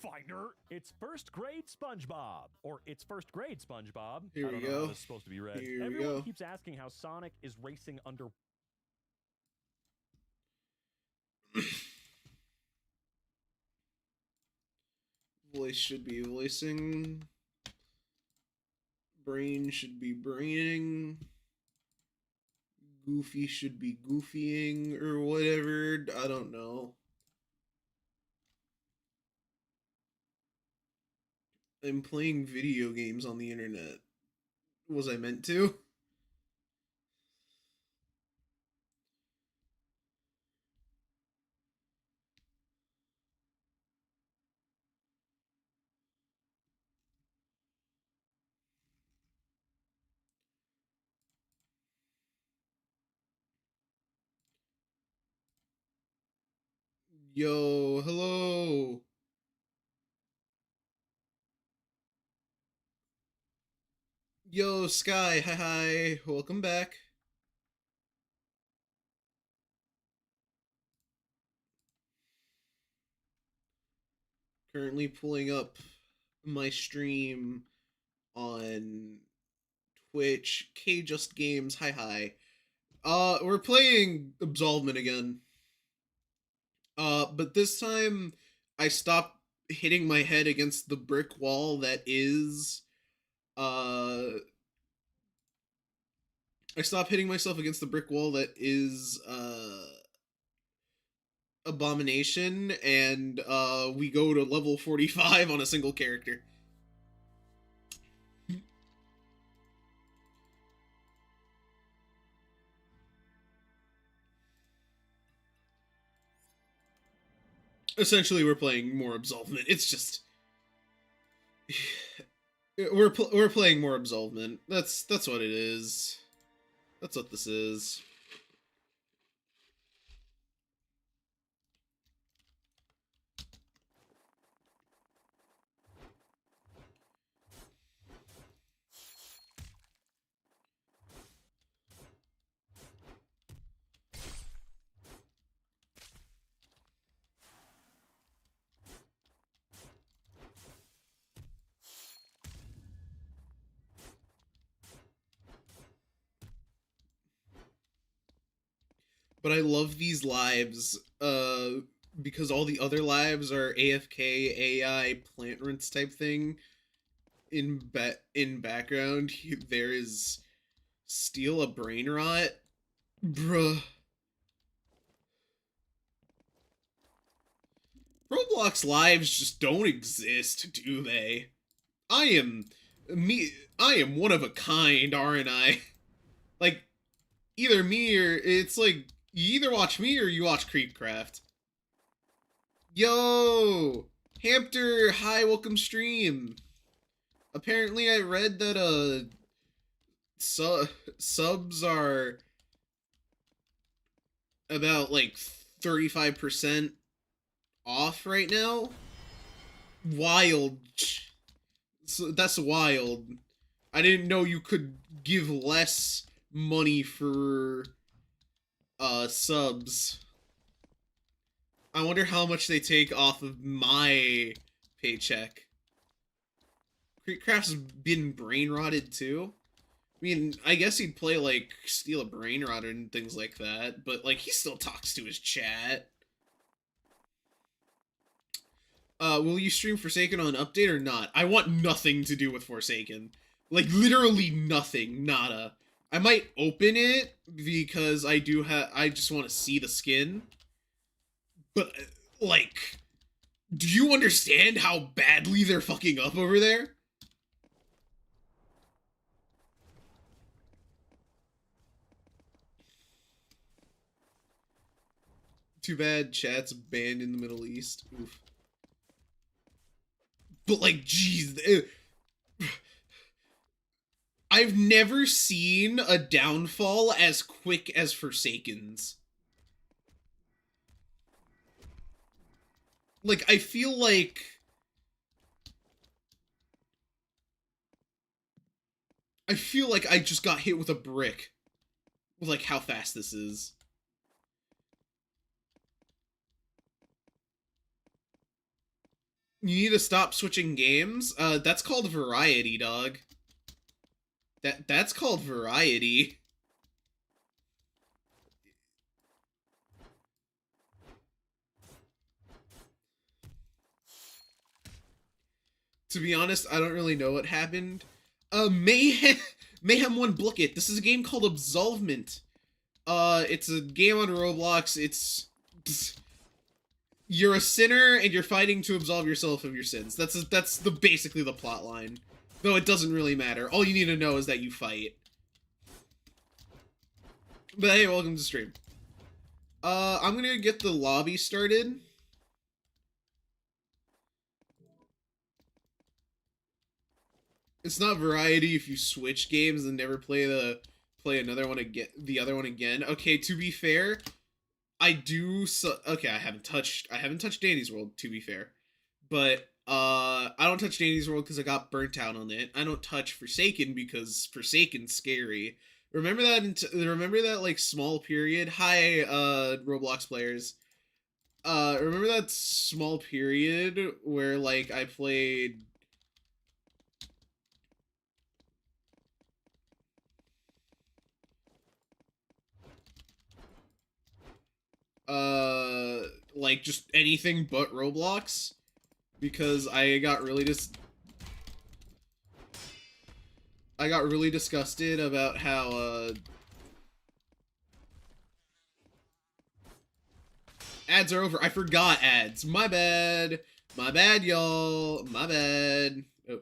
Finder. It's first grade SpongeBob, or it's first grade SpongeBob. Here I don't we know go. how this is supposed to be read. Here we Everyone go. keeps asking how Sonic is racing under. Voice should be voicing. Brain should be braining. Goofy should be goofying or whatever. I don't know. I'm playing video games on the internet. Was I meant to? Yo, hello. Yo, Sky, hi, welcome back. Currently pulling up my stream on Twitch, Just Games, hi. We're playing Absolvement again. But this time I stopped hitting my head against the brick wall that is I stopped hitting myself against the brick wall that is Abomination, and we go to level 45 on a single character. Essentially, we're playing more Absolvement. It's just we're playing more Absolvement. That's what it is. That's what this is. But I love these lives, because all the other lives are AFK, AI, plant rinse type thing. In background, there is steal a brain rot, bruh. Roblox lives just don't exist, do they? I am one of a kind, aren't I? Like, either me or it's like you either watch me or you watch Creepcraft. Yo, Hamster, hi, welcome stream. Apparently, I read that subs are about like 35% off right now. Wild. So that's wild. I didn't know you could give less money for subs. I wonder how much they take off of my paycheck. Creepcraft's been brain rotted too. I mean, I guess he'd play like Steal a Brain Rot and things like that, but like he still talks to his chat. Will you stream Forsaken on update or not? I want nothing to do with Forsaken. Like, literally nothing. Nada. I might open it because I just want to see the skin. But, like, do you understand how badly they're fucking up over there? Too bad chat's banned in the Middle East. Oof. But, like, jeez. I've never seen a downfall as quick as Forsaken's. Like, I feel like I just got hit with a brick with like how fast this is. You need to stop switching games? That's called variety, dog. That's called variety. To be honest, I don't really know what happened. Mayhem 1 Book It. This is a game called Absolvement. It's a game on Roblox. You're a sinner and you're fighting to absolve yourself of your sins. That's basically the plot line. Though it doesn't really matter. All you need to know is that you fight. But hey, welcome to the stream. I'm gonna get the lobby started. It's not variety if you switch games and never play another one again. The other one again. Okay, to be fair, I do. Okay, I haven't touched Danny's World. To be fair, but I don't touch Danny's World because I got burnt out on it. I don't touch Forsaken because Forsaken's scary. Remember that like small period. Hi, Roblox players. Remember that small period where like I played. Like just anything but Roblox, because I got really disgusted about how ads are over. I forgot ads. My bad, y'all. My bad. Oh.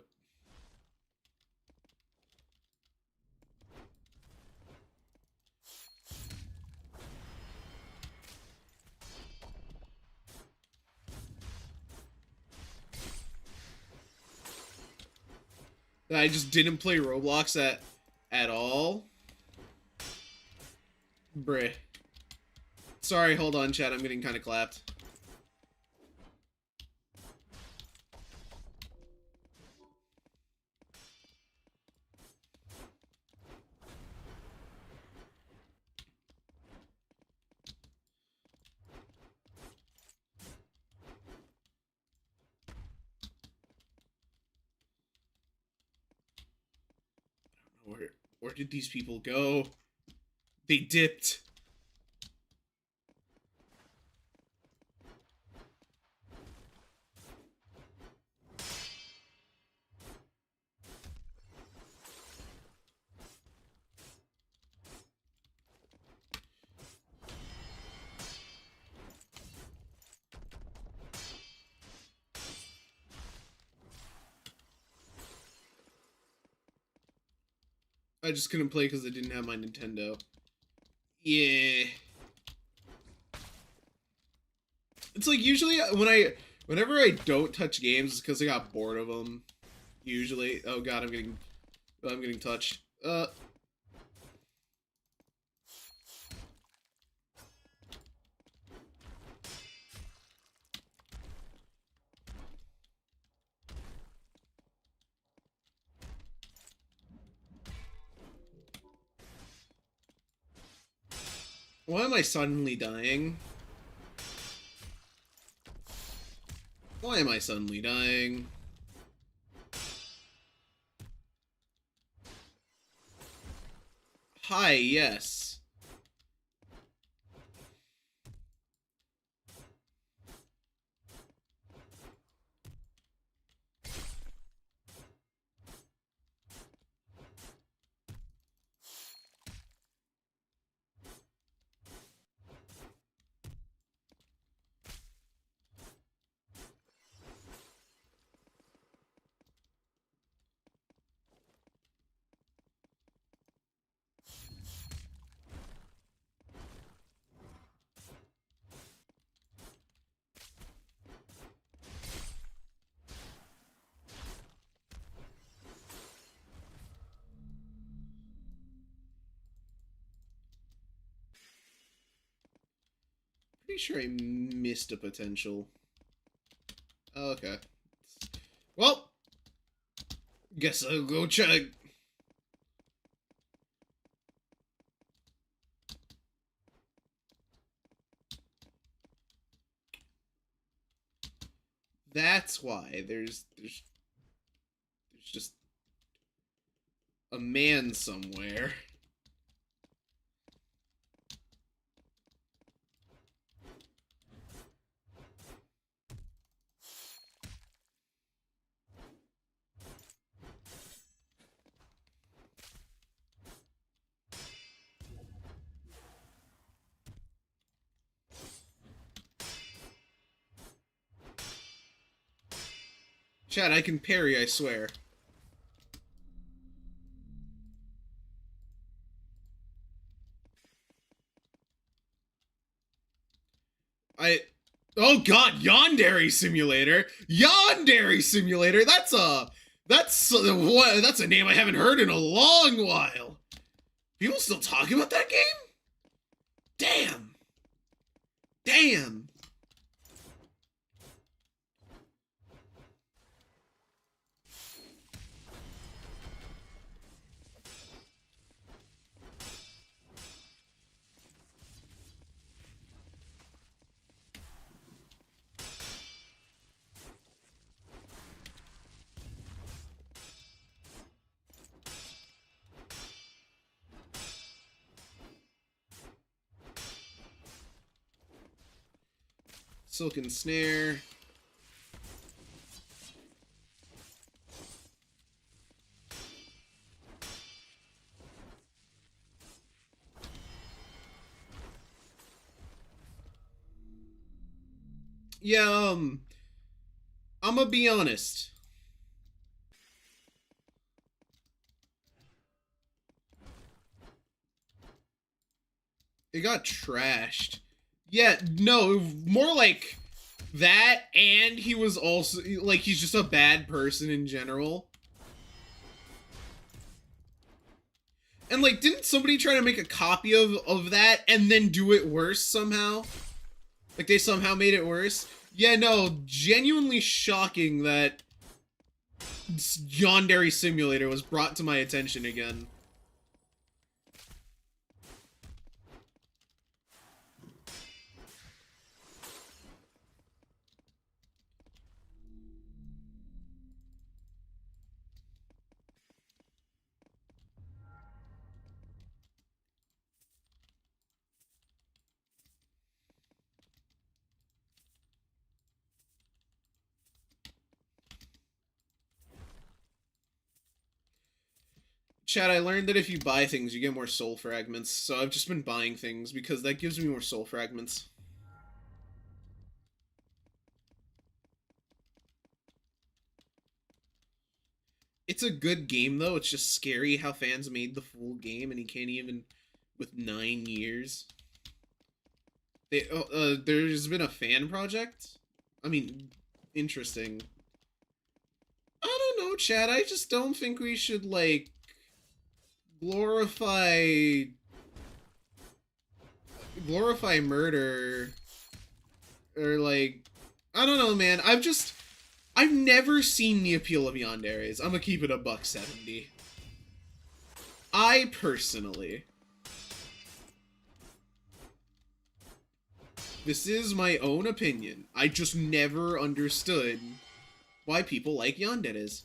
I just didn't play Roblox at all. Bruh. Sorry, hold on, chat. I'm getting kind of clapped. Where did these people go? They dipped. I just couldn't play because I didn't have my Nintendo. Yeah. It's like usually whenever I don't touch games, it's because I got bored of them. Usually. Oh god, I'm getting touched. Why am I suddenly dying? Why am I suddenly dying? Hi, yes. Pretty sure I missed a potential. Okay. Well, guess I'll go check. That's That's why. There's just a man somewhere. Chad, I can parry, I swear. Oh god, Yandere Simulator! Yandere Simulator! That's a name I haven't heard in a long while. People still talk about that game? Damn. Damn. Silken Snare. Yeah, I'ma be honest. It got trashed. Yeah, no, more like that, and he was also, like, he's just a bad person in general. And, like, didn't somebody try to make a copy of that and then do it worse somehow? Like, they somehow made it worse? Yeah, no, genuinely shocking that Yandere Simulator was brought to my attention again. Chad, I learned that if you buy things, you get more soul fragments, so I've just been buying things because that gives me more soul fragments. It's a good game, though. It's just scary how fans made the full game, and he can't even, with 9 years. There's been a fan project? I mean, interesting. I don't know, Chad. I just don't think we should, like, glorify murder, or, like, I don't know, man. I've never seen the appeal of yanderes. I'm gonna keep it a $1.70. I personally, this is my own opinion, I just never understood why people like yanderes.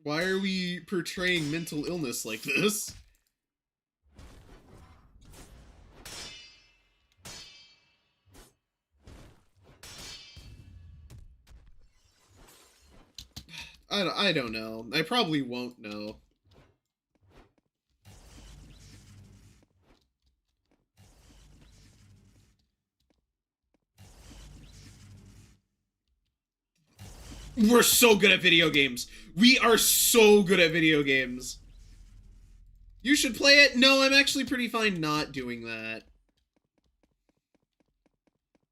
Why are we portraying mental illness like this? I don't know. I probably won't know. We're so good at video games. We are so good at video games. You should play it? No, I'm actually pretty fine not doing that.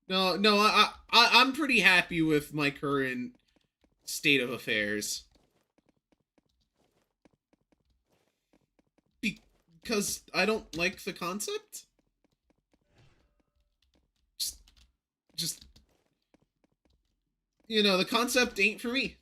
No, I'm pretty happy with my current state of affairs. Because I don't like the concept? Just, you know, the concept ain't for me.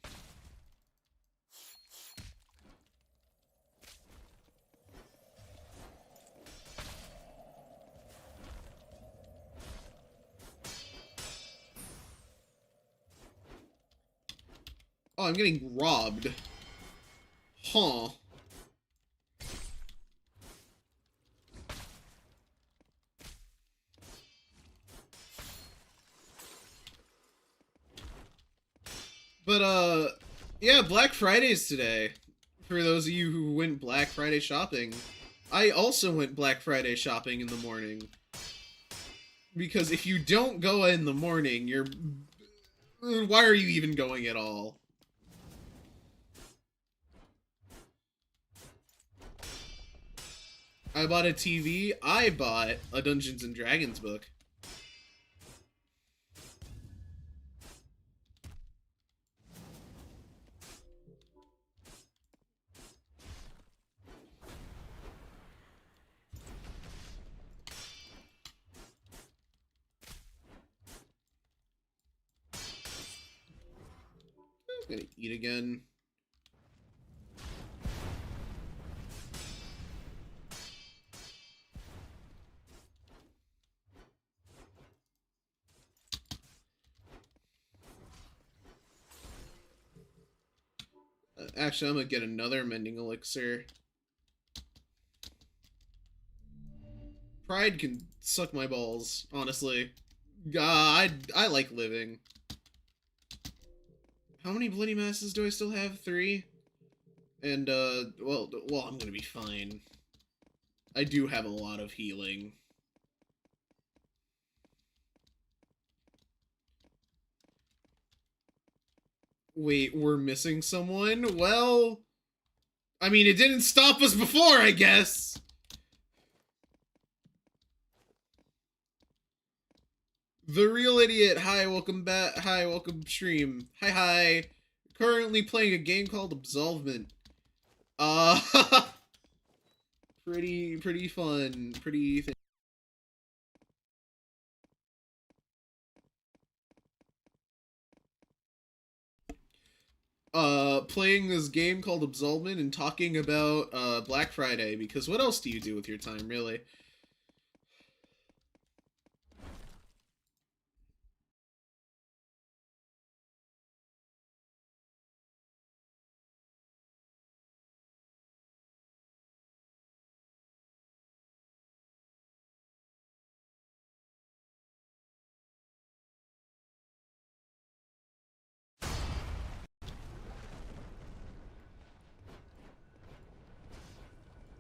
Oh, I'm getting robbed. Huh. But, yeah, Black Friday's today. For those of you who went Black Friday shopping. I also went Black Friday shopping in the morning. Because if you don't go in the morning, you're... Why are you even going at all? I bought a TV. I bought a Dungeons and Dragons book. I'm gonna eat again. Actually, I'm gonna get another mending elixir. Pride can suck my balls, honestly. I like living. How many bloody masses do I still have? 3? And, well, I'm gonna be fine. I do have a lot of healing. Wait, we're missing someone? Well, I mean, it didn't stop us before, I guess. The Real Idiot, hi, welcome back. Hi, welcome stream. Hi. Currently playing a game called Absolvement. Pretty fun. Playing this game called Absolvement and talking about, Black Friday, because what else do you do with your time, really?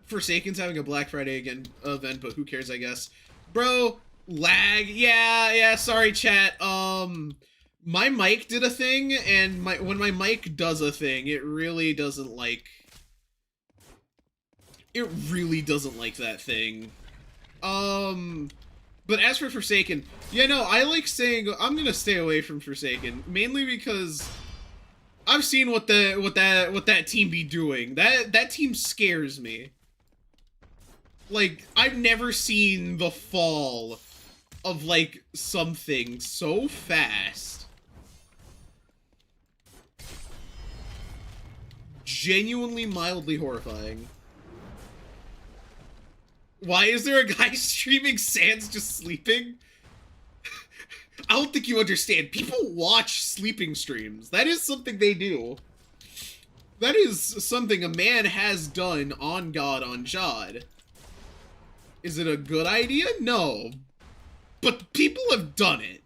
Forsaken's having a Black Friday event, but who cares, I guess. Bro, lag. Yeah, sorry, chat. My mic did a thing, and when my mic does a thing, it really doesn't like that thing. But as for Forsaken, yeah, no, I like saying I'm gonna stay away from Forsaken, mainly because I've seen what that team be doing. That team scares me. Like, I've never seen the fall of, like, something so fast. Genuinely mildly horrifying. Why is there a guy streaming Sans just sleeping? I don't think you understand. People watch sleeping streams. That is something they do. That is something a man has done on God, on Jod. Is it a good idea? No. But people have done it.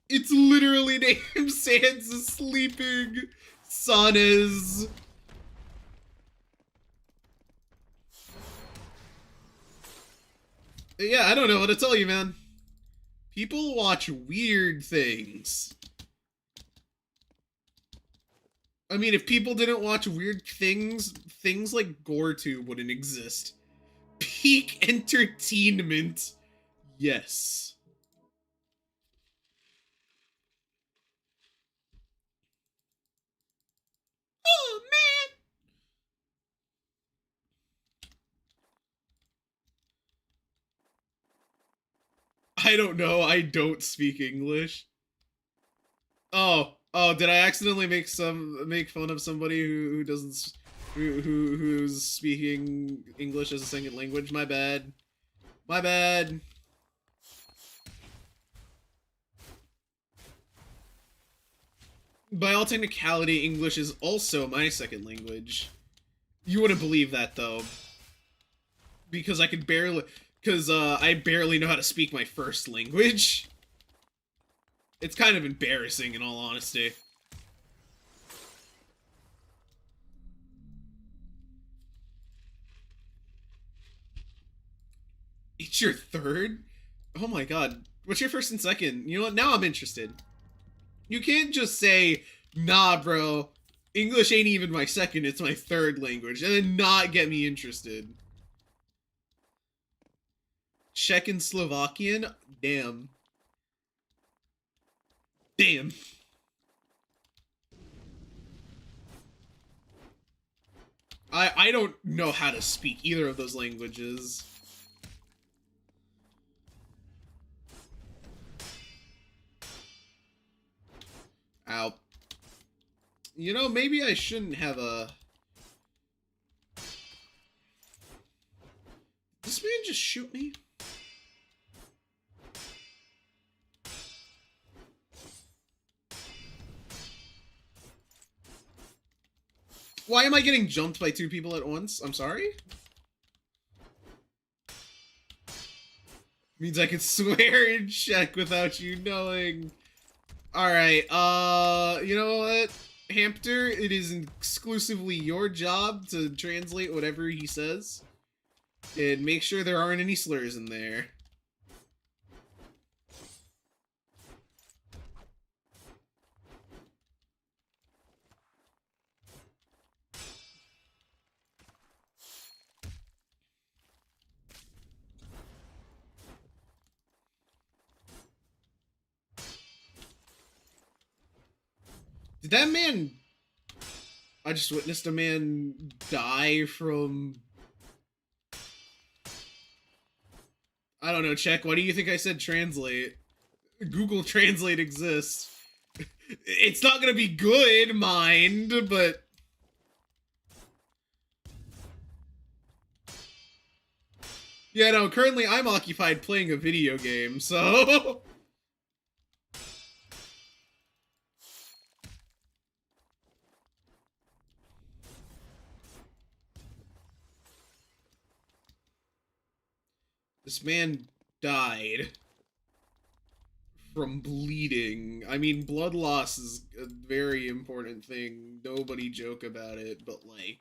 It's literally named Sans is sleeping. Sun is. Yeah, I don't know what to tell you, man. People watch weird things. I mean, if people didn't watch weird things, things like GoreTube wouldn't exist. Peak entertainment. Yes. Oh, man. I don't know. I don't speak English. Oh, did I accidentally make fun of somebody who doesn't who's speaking English as a second language? My bad. My bad. By all technicality, English is also my second language. You wouldn't believe that, though. Because I barely know how to speak my first language. It's kind of embarrassing, in all honesty. It's your third? Oh my god. What's your first and second? You know what? Now I'm interested. You can't just say, nah, bro, English ain't even my second, it's my third language, and then not get me interested. Czech and Slovakian? Damn. Damn. I don't know how to speak either of those languages. Ow. You know, maybe I shouldn't have a... This man just shoot me? Why am I getting jumped by two people at once? I'm sorry? Means I can swear in Czech without you knowing. Alright, you know what, Hamster? It is exclusively your job to translate whatever he says. And make sure there aren't any slurs in there. Did that man... I just witnessed a man die from... I don't know, Czech, why do you think I said translate? Google Translate exists. It's not gonna be good, mind, but... Yeah, no, currently I'm occupied playing a video game, so... This man died from bleeding. I mean, blood loss is a very important thing. Nobody joke about it, but like...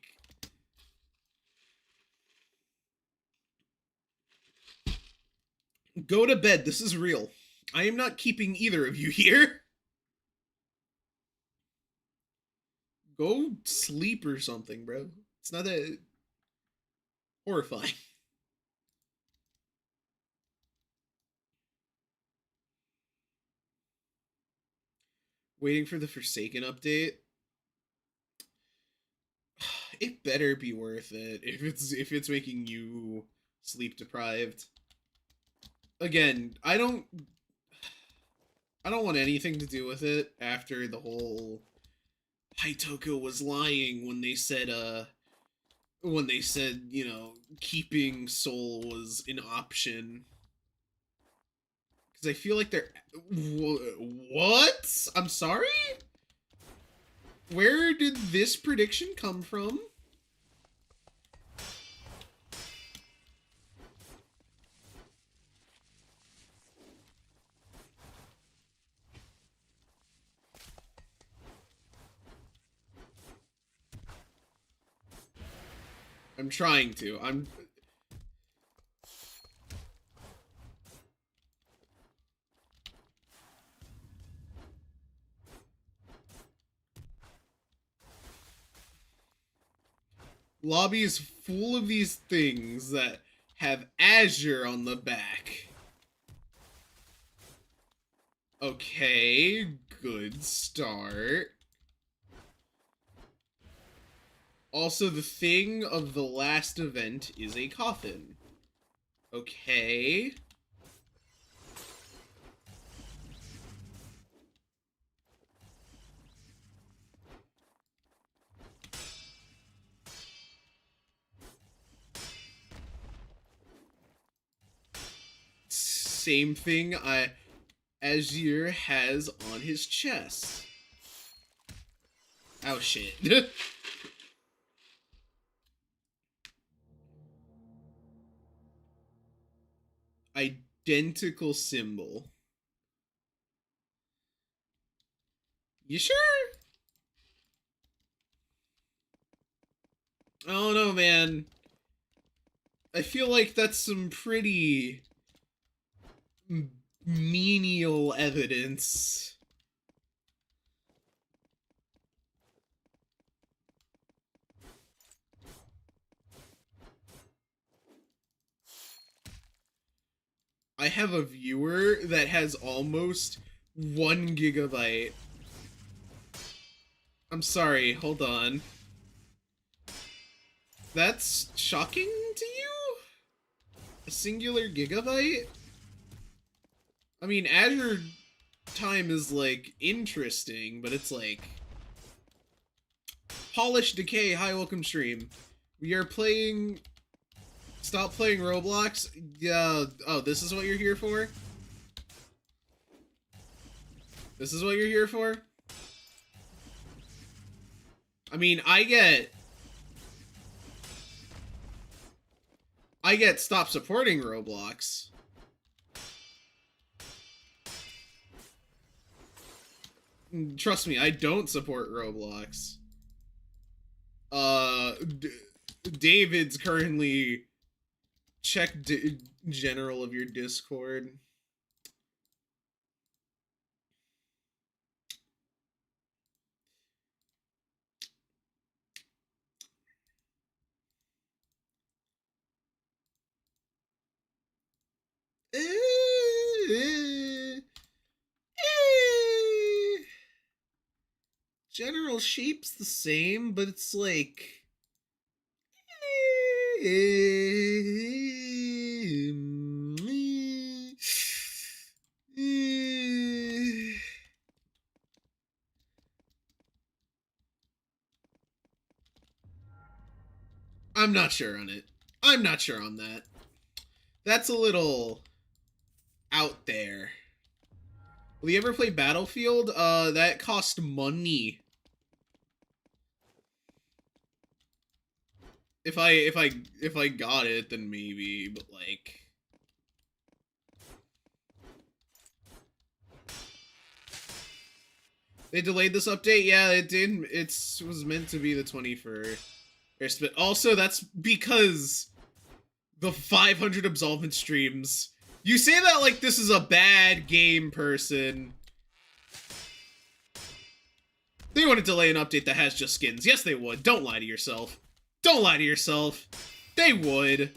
Go to bed. This is real. I am not keeping either of you here. Go sleep or something, bro. It's not that horrifying. Waiting for the Forsaken update. It better be worth it if it's making you sleep deprived. Again, I don't want anything to do with it after the whole Haitoko was lying when they said you know, keeping Soul was an option. Because I feel like they're... What? I'm sorry? Where did this prediction come from? I'm trying to. Lobby is full of these things that have Azure on the back. Okay, good start. Also, the thing of the last event is a coffin. Okay. Same thing Azir has on his chest. Oh shit. Identical symbol. You sure? I don't know, man. I feel like that's some pretty menial evidence. I have a viewer that has almost 1 gigabyte. I'm sorry, hold on. That's shocking to you? A singular gigabyte? I mean, Azure time is, like, interesting, but it's like... Polish Decay, hi, welcome stream. We are playing... Stop playing Roblox? Yeah, oh, this is what you're here for? This is what you're here for? I mean, I get stop supporting Roblox. Trust me, I don't support Roblox. David's currently checked general of your Discord. General shape's the same, but it's like... I'm not sure on it. I'm not sure on that. That's a little out there. Will you ever play Battlefield? That cost money. If I got it, then maybe, but like... They delayed this update? Yeah, it did. It was meant to be the 21st. But also, that's because the 500 Absolvement streams. You say that like this is a bad game, person. They want to delay an update that has just skins. Yes, they would. Don't lie to yourself. Don't lie to yourself. They would.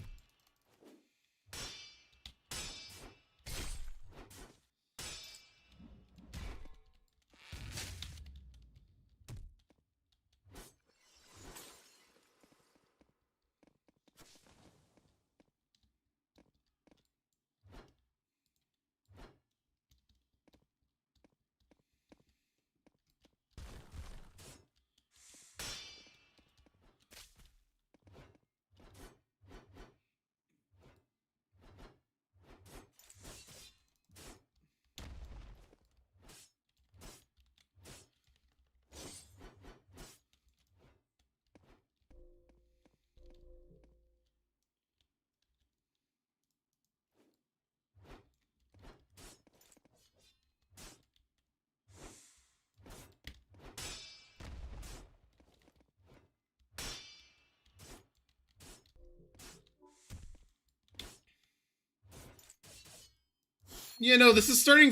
You know, this is starting...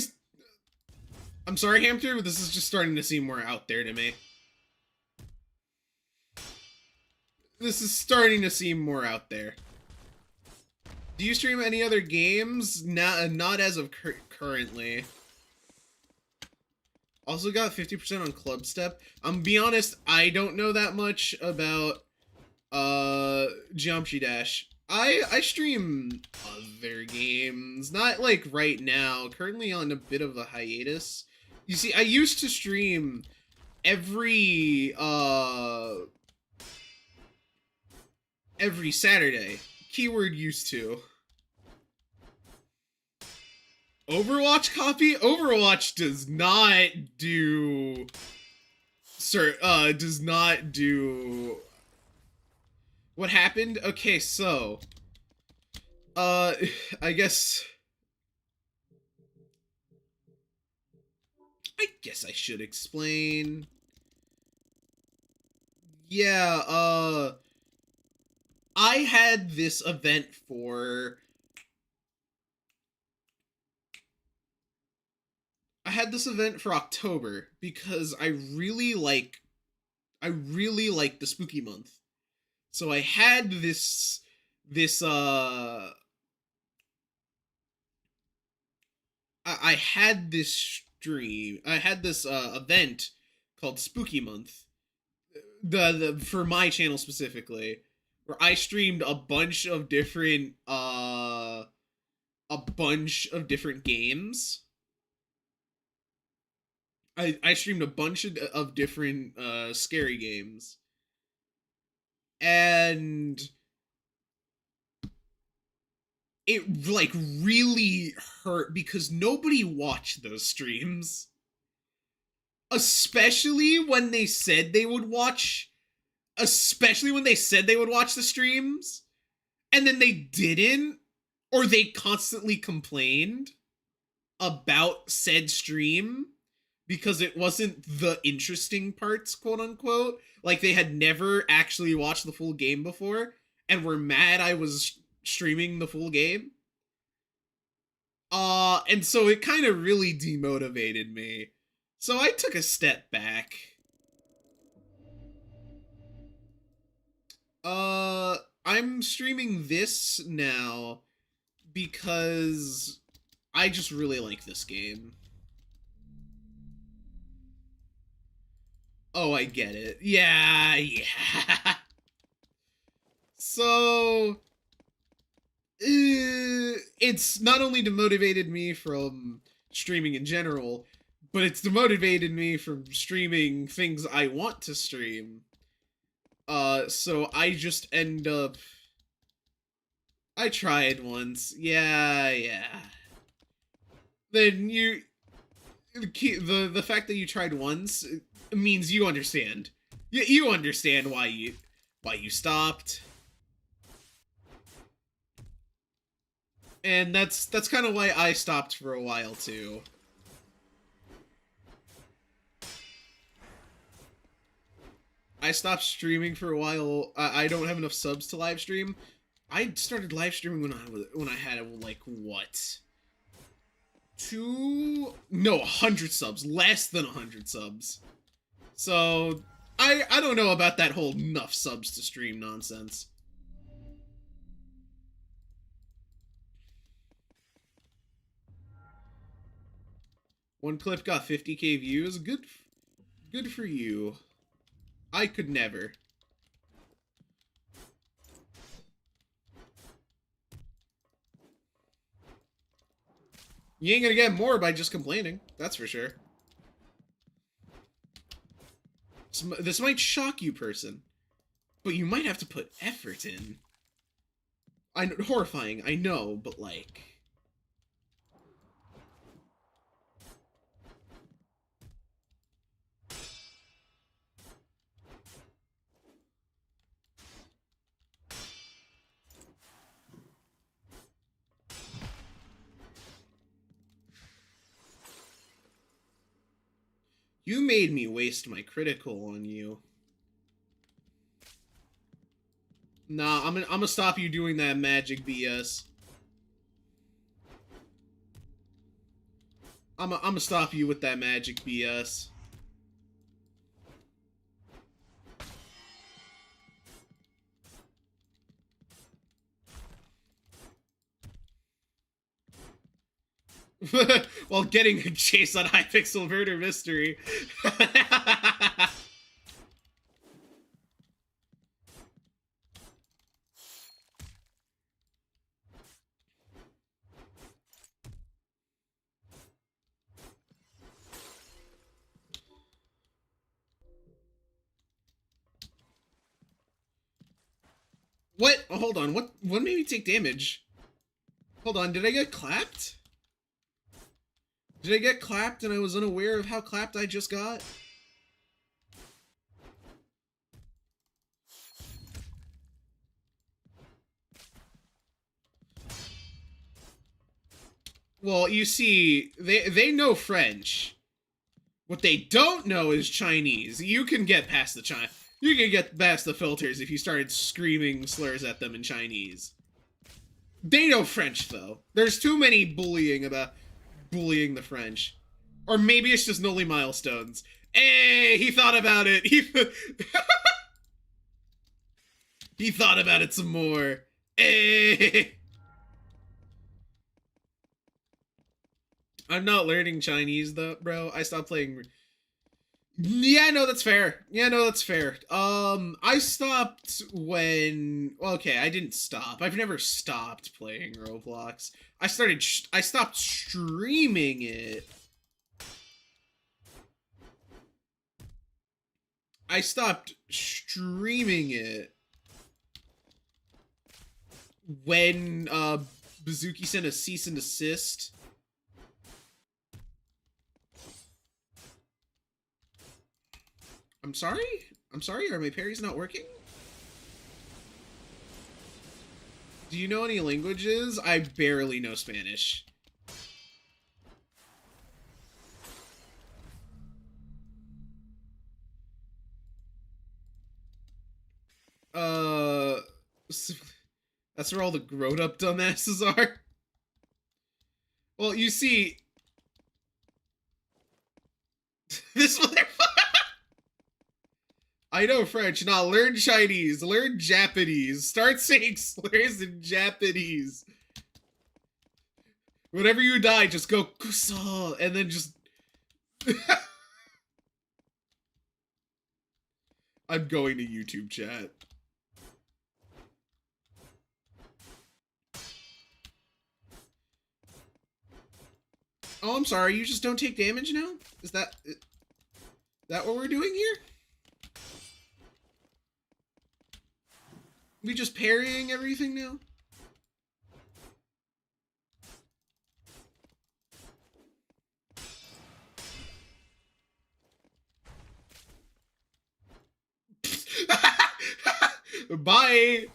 I'm sorry, Hamster, but this is just starting to seem more out there to me. This is starting to seem more out there. Do you stream any other games? Not as of currently. Also got 50% on Club Step. Be honest, I don't know that much about Geometry Dash. I stream other games, not like right now, currently on a bit of a hiatus. You see, I used to stream every Saturday. Keyword used to. Overwatch copy? Overwatch does not do sir, does not do... What happened? Okay, so... I guess I should explain. Yeah, I had this event for... October because I really like the spooky month. So I had this I had this stream. I had this event called Spooky Month. The for my channel specifically, where I streamed a bunch of different games. I streamed a bunch of different scary games. And it like really hurt because nobody watched those streams. Especially when they said they would watch the streams and then they didn't, or they constantly complained about said stream because it wasn't the interesting parts, quote unquote. Like they had never actually watched the full game before and were mad I was streaming the full game. And so it kind of really demotivated me. So I took a step back. I'm streaming this now because I just really like this game. Oh, I get it. Yeah. So, it's not only demotivated me from streaming in general, but it's demotivated me from streaming things I want to stream. So I just end up... I tried once. Yeah. Then you... The fact that you tried once means you understand. You understand why you stopped. And that's kind of why I stopped for a while too. I stopped streaming for a while. I don't have enough subs to live stream. I started live streaming when I had like what? 100 subs, less than 100 subs. So I don't know about that whole enough subs to stream nonsense. One clip got 50k views. Good for you. I could never. You ain't gonna get more by just complaining. That's for sure. This might shock you, person. But you might have to put effort in. Horrifying, I know, but like... You made me waste my critical on you. Nah, I'm gonna stop you doing that magic BS. I'm gonna stop you with that magic BS. While getting a chase on Hypixel Murder Mystery. What? Oh, hold on. What made me take damage? Hold on. Did I get clapped? Did I get clapped and I was unaware of how clapped I just got? Well, you see, they know French. What they don't know is Chinese. You can get past the You can get past the filters if you started screaming slurs at them in Chinese. They know French, though. There's too many bullying the French. Or maybe it's just Noli Milestones. Hey, he thought about it. He thought about it some more. Hey. I'm not learning Chinese, though, bro. I stopped playing... Yeah, no, that's fair. I stopped when... Well, okay, I didn't stop. I've never stopped playing Roblox. I stopped streaming it. I stopped streaming it when, Bazooki sent a cease and desist. I'm sorry? Are my parries not working? Do you know any languages? I barely know Spanish. That's where all the grown-up dumbasses are. Well, you see... This motherfucker... I know French. Now learn Chinese. Learn Japanese. Start saying slurs in Japanese. Whenever you die, just go kusa, and then just... I'm going to YouTube chat. Oh, I'm sorry. You just don't take damage now? Is that what we're doing here? We just parrying everything now? Bye!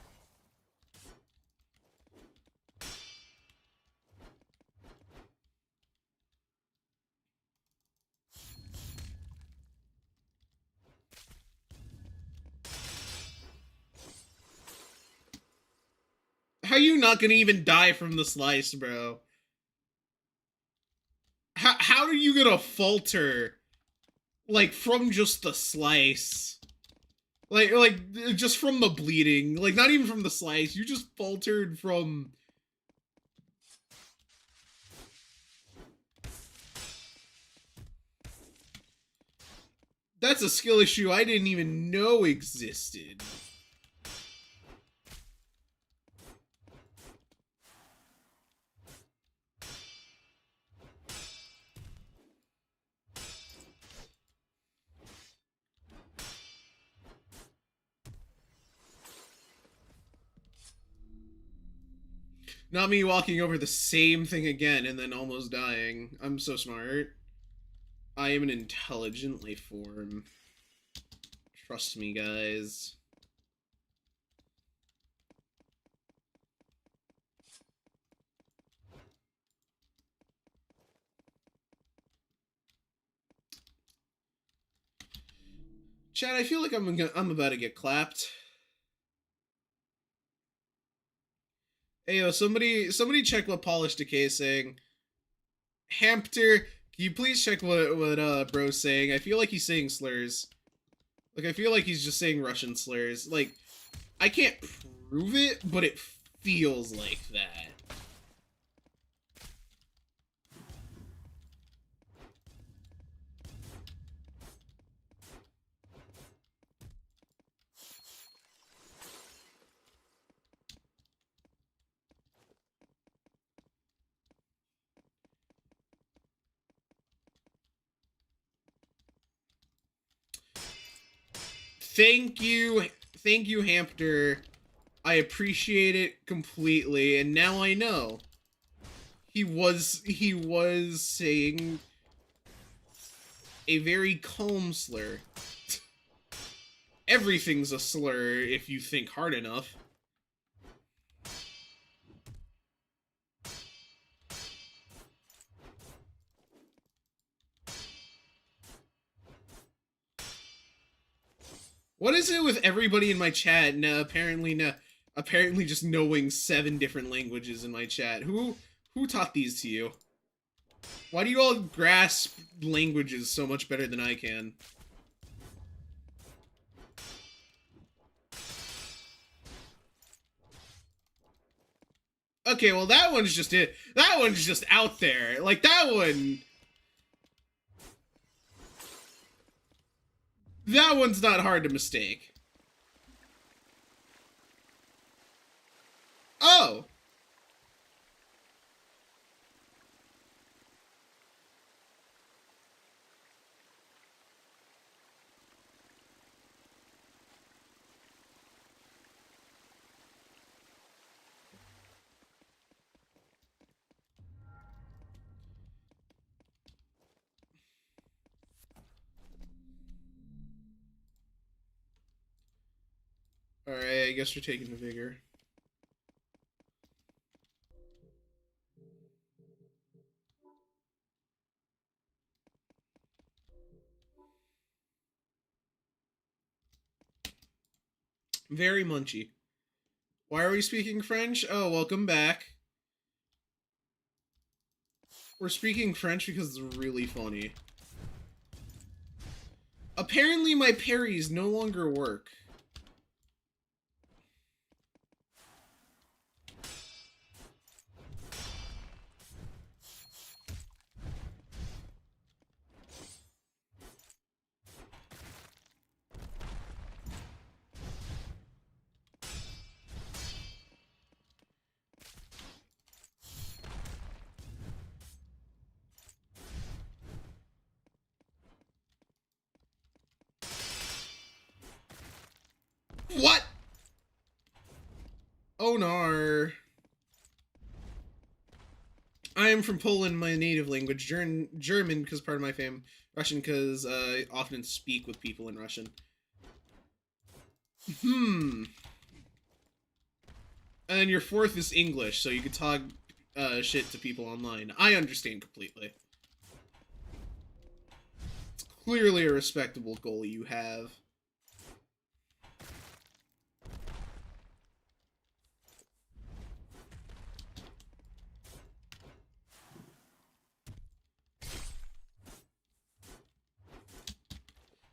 How you not gonna even die from the slice, bro? How are you gonna falter? Like, from just the slice? Like, just from the bleeding. Like, not even from the slice. You just faltered from... That's a skill issue I didn't even know existed. Not me walking over the same thing again and then almost dying. I'm so smart. I am an intelligent life form. Trust me, guys. Chad, I feel like I'm about to get clapped. Hey, yo, somebody check what Polish Decay is saying. Hampter, can you please check what bro's saying? I feel like he's saying slurs. Like, I feel like he's just saying Russian slurs. Like, I can't prove it, but it feels like that. Thank you, Hampter. I appreciate it completely, and now I know. He was saying a very calm slur. Everything's a slur if you think hard enough. What is it with everybody in my chat? No, apparently just knowing 7 different languages in my chat. Who taught these to you? Why do you all grasp languages so much better than I can? Okay, well that one's just it. That one's just out there. Like that one. That one's not hard to mistake. Oh. Alright, I guess we're taking the vigor. Very munchy. Why are we speaking French? Oh, welcome back. We're speaking French because it's really funny. Apparently my parries no longer work. What? Oh no. I am from Poland, my native language. German because part of my fam. Russian because I often speak with people in Russian. And then your fourth is English, so you can talk shit to people online. I understand completely. It's clearly a respectable goal you have.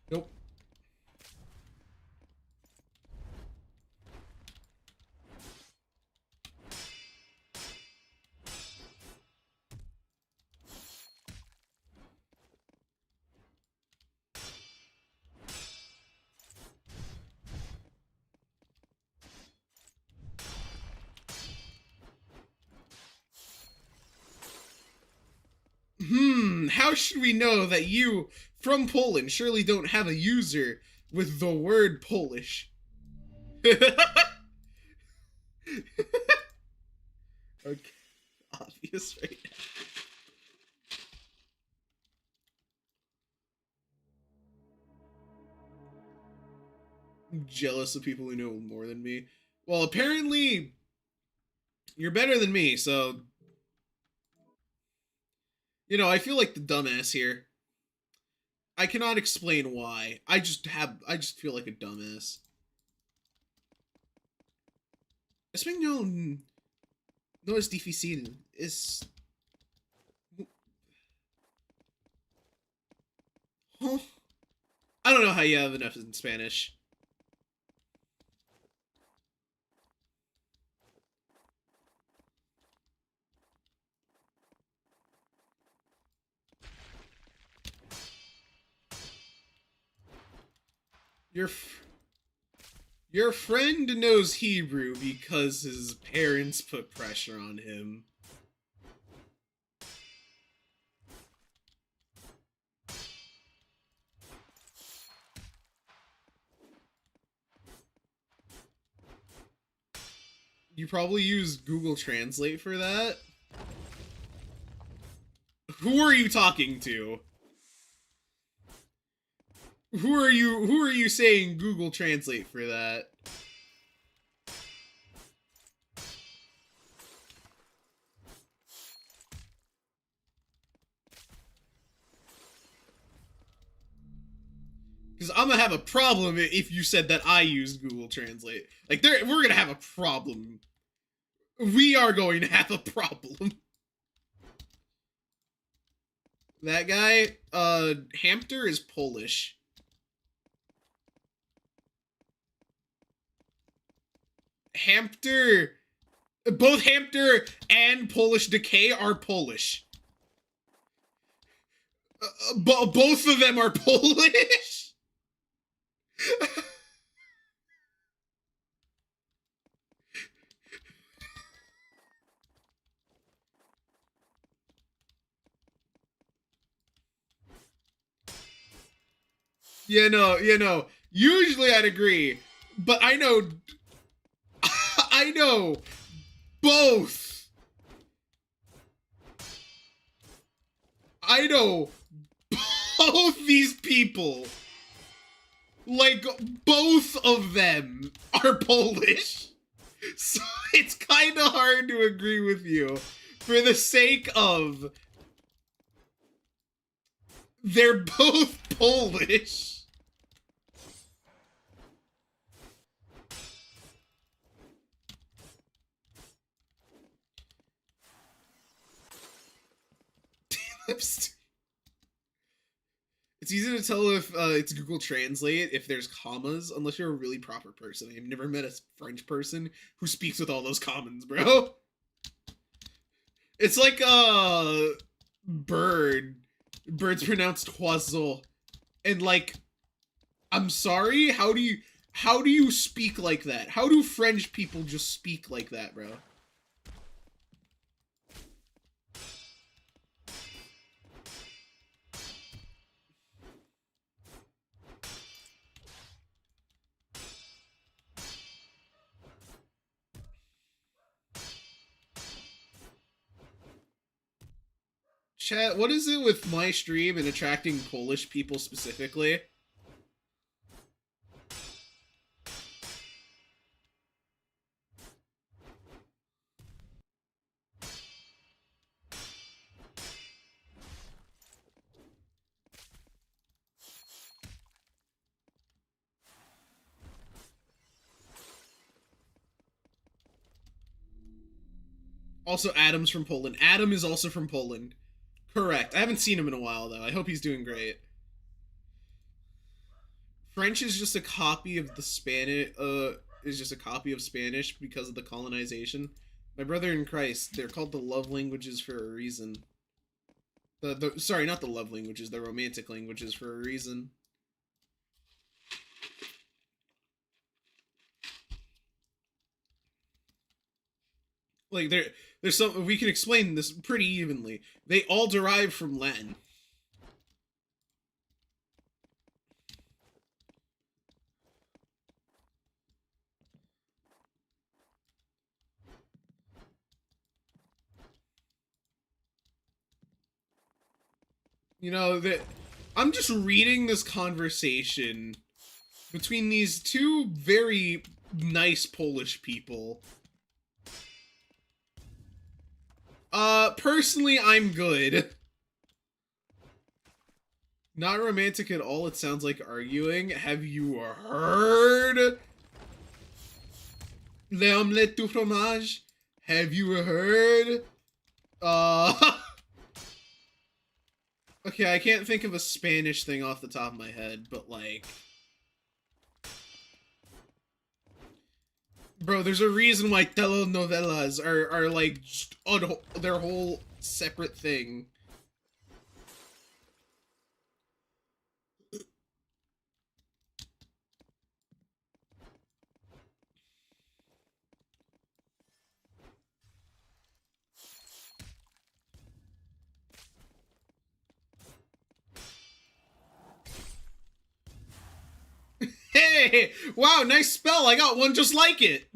Nope. How should we know that you, from Poland, surely don't have a user with the word Polish? Okay, obvious right now. I'm jealous of people who know more than me. Well, apparently, you're better than me, so... You know, I feel like the dumbass here. I cannot explain why. I just feel like a dumbass. Español no es difícil. Es... Huh? I don't know how you have enough in Spanish. Your friend knows Hebrew because his parents put pressure on him. You probably use Google Translate for that. Who are you talking to? Who are you saying Google Translate for that? Because I'm gonna have a problem if you said that I used Google Translate. Like, we're gonna have a problem. We are going to have a problem. That guy, Hamster is Polish. Hamster, both Hamster and Polish Decay are Polish. Both of them are Polish. You know, usually I'd agree, but I know both. I know both these people. Like, both of them are Polish. So it's kind of hard to agree with you for the sake of they're both Polish. It's easy to tell if it's Google Translate if there's commas, unless you're a really proper person. I've never met a French person who speaks with all those commas, bro. It's like bird. Bird's pronounced oiseau. And like, I'm sorry, how do you speak like that? How do French people just speak like that, bro? Chat, what is it with my stream and attracting Polish people specifically? Also, Adam's from Poland. Adam is also from Poland. Correct. I haven't seen him in a while, though. I hope he's doing great. French is just a copy of the Spanish, is just a copy of Spanish because of the colonization. My brother in Christ, they're called the love languages for a reason. Sorry, not the love languages, the romantic languages for a reason. Like, there's some, we can explain this pretty evenly. They all derive from Latin. You know, that I'm just reading this conversation between these two very nice Polish people. Personally, I'm good. Not romantic at all, it sounds like arguing. Have you heard? L'omelette du fromage? Have you heard? Okay, I can't think of a Spanish thing off the top of my head, but like... Bro, there's a reason why telenovelas are like their whole separate thing. Hey! Wow, nice spell! I got one just like it!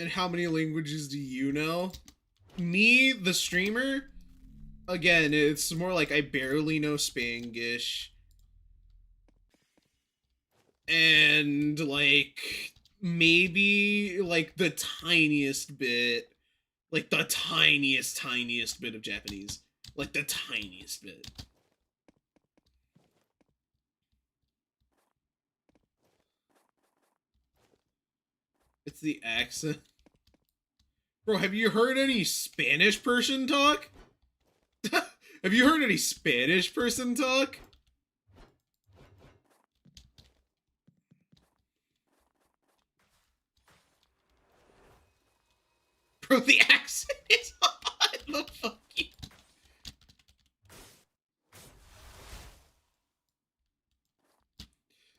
And how many languages do you know? Me, the streamer? Again, it's more like I barely know Spanglish. And, like, maybe, like, the tiniest bit. Like, the tiniest bit of Japanese. Like, the tiniest bit. It's the accent. Bro, have you heard any Spanish person talk? Have you heard any Spanish person talk? Bro, the accent is hot. The fuck you.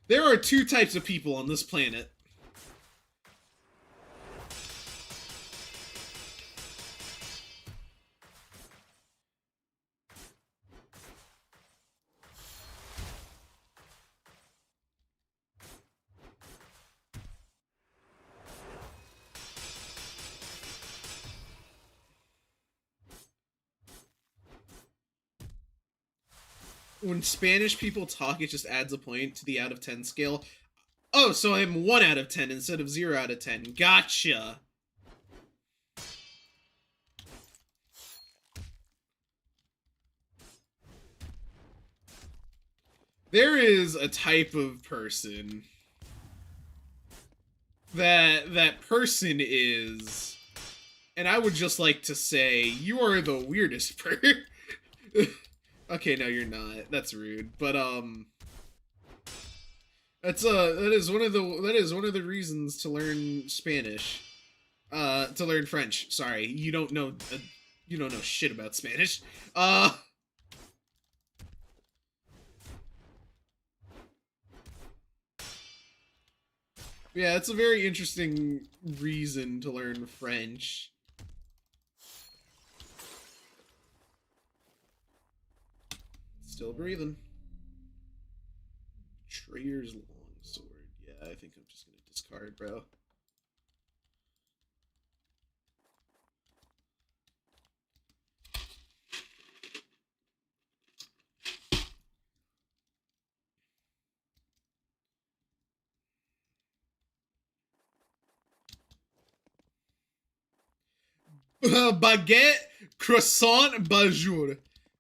There are two types of people on this planet. When Spanish people talk, it just adds a point to the out of 10 scale. Oh, so I'm 1 out of 10 instead of 0 out of 10. Gotcha. There is a type of person that person is, and I would just like to say, you are the weirdest person. Okay, no, you're not. That's rude. But that is one of the reasons to learn Spanish. To learn French. Sorry, you don't know shit about Spanish. Yeah, it's a very interesting reason to learn French. Still breathing. Trayer's longsword. Yeah, I think I'm just gonna discard, bro. Baguette, croissant, bonjour.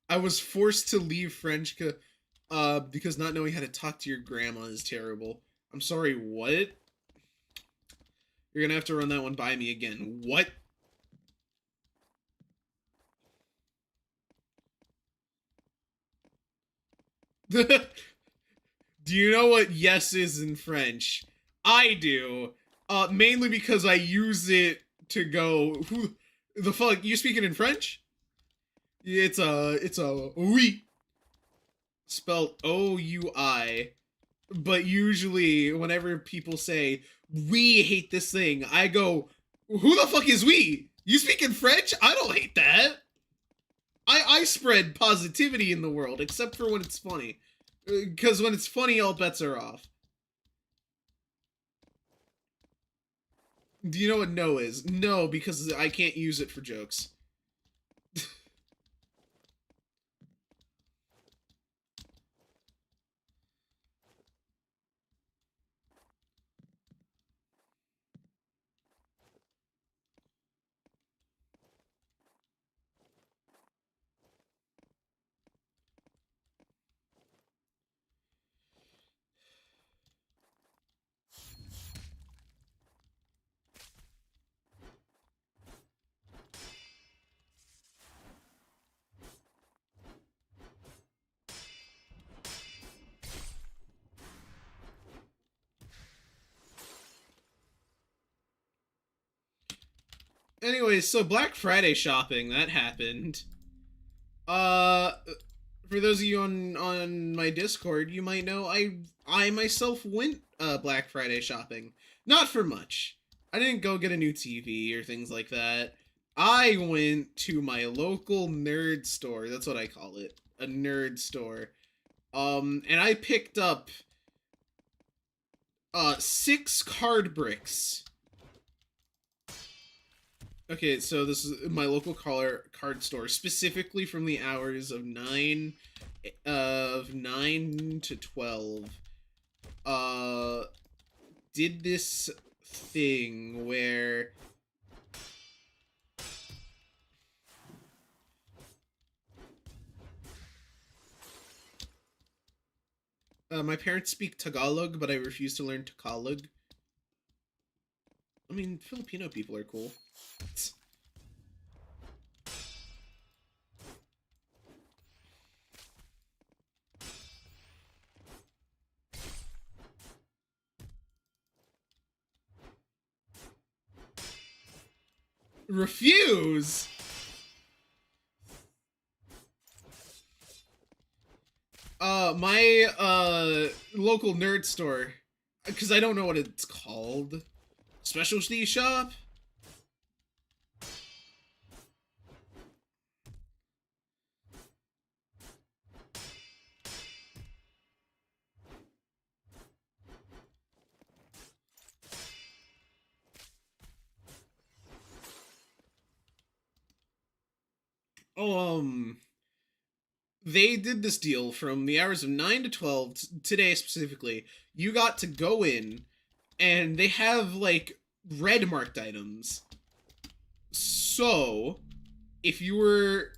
I was forced to leave French because not knowing how to talk to your grandma is terrible. I'm sorry, what? You're gonna have to run that one by me again. What? Do you know what yes is in French? I do. Mainly because I use it to go, who the fuck, you speaking in French? It's a oui. Spelled O-U-I. But usually, whenever people say, we hate this thing, I go, who the fuck is we? You speak in French? I don't hate that. I spread positivity in the world, except for when it's funny. Because when it's funny, all bets are off. Do you know what no is? No, because I can't use it for jokes. Anyways, so Black Friday shopping, that happened. For those of you on my Discord, you might know I myself went Black Friday shopping. Not for much. I didn't go get a new TV or things like that. I went to my local nerd store. That's what I call it. A nerd store. And I picked up 6 card bricks. Okay, so this is my local card store, specifically from the hours of 9 to 12. Did this thing where my parents speak Tagalog, but I refuse to learn Tagalog. I mean, Filipino people are cool. Refuse? My local nerd store, because I don't know what it's called. Specialty shop? Oh, they did this deal from the hours of 9 to 12, today specifically. You got to go in, and they have, like, red marked items. So, if you were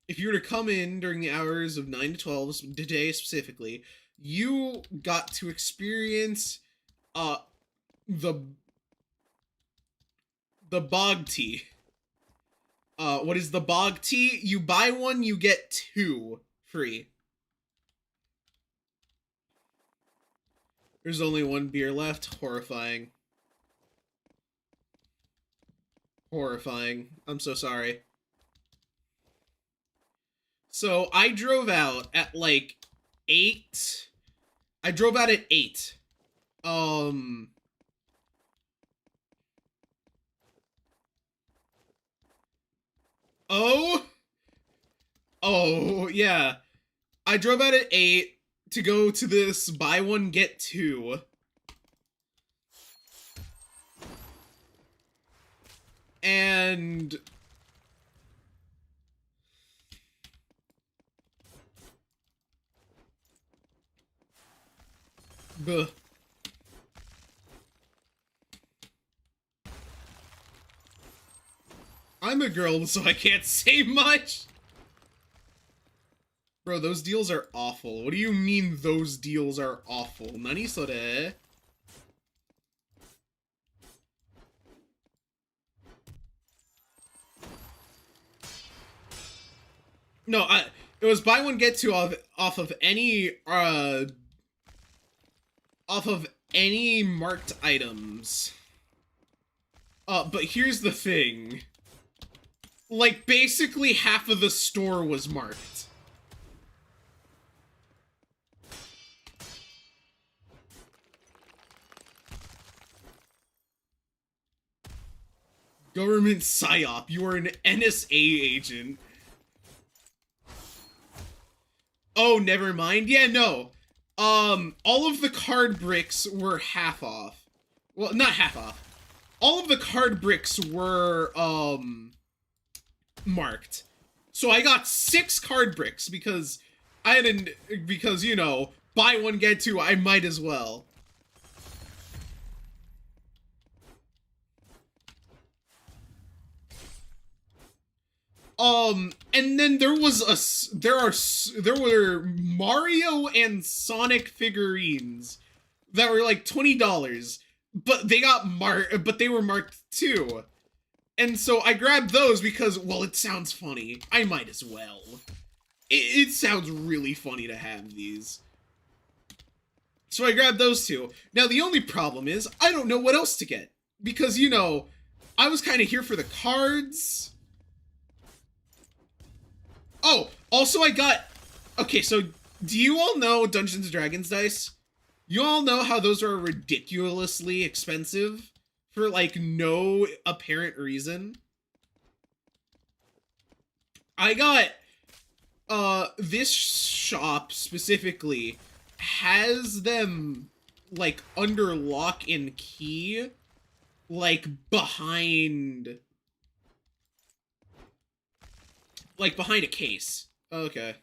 to come in during the hours of 9 to 12, today specifically, you got to experience, the bog tea. What is the bog tea? You buy one, you get 2 free. There's only 1 beer left. Horrifying. Horrifying. I'm so sorry. So, I drove out at, like, 8. I drove out at 8. Oh, yeah. I drove out at 8 to go to this buy one, get 2. And... Buh. I'm a girl, so I can't say much. Bro, those deals are awful. What do you mean those deals are awful? Nani sore? No, it was buy one get 2 off of any marked items. But here's the thing. Like, basically half of the store was marked. Government PSYOP. You are an NSA agent. Oh, never mind. Yeah, no. All of the card bricks were half off. Well, not half off. All of the card bricks were, marked. So I got 6 card bricks because you know, buy one, get 2, I might as well. And then there were Mario and Sonic figurines that were like $20, but they were marked too. And so I grabbed those because, well, it sounds funny. I might as well. It sounds really funny to have these. So I grabbed those 2. Now, the only problem is, I don't know what else to get. Because, you know, I was kind of here for the cards. Oh, also I got... Okay, so do you all know Dungeons & Dragons dice? You all know how those are ridiculously expensive? For, like, no apparent reason. I got, this shop specifically has them, like, under lock and key like behind a case. Okay.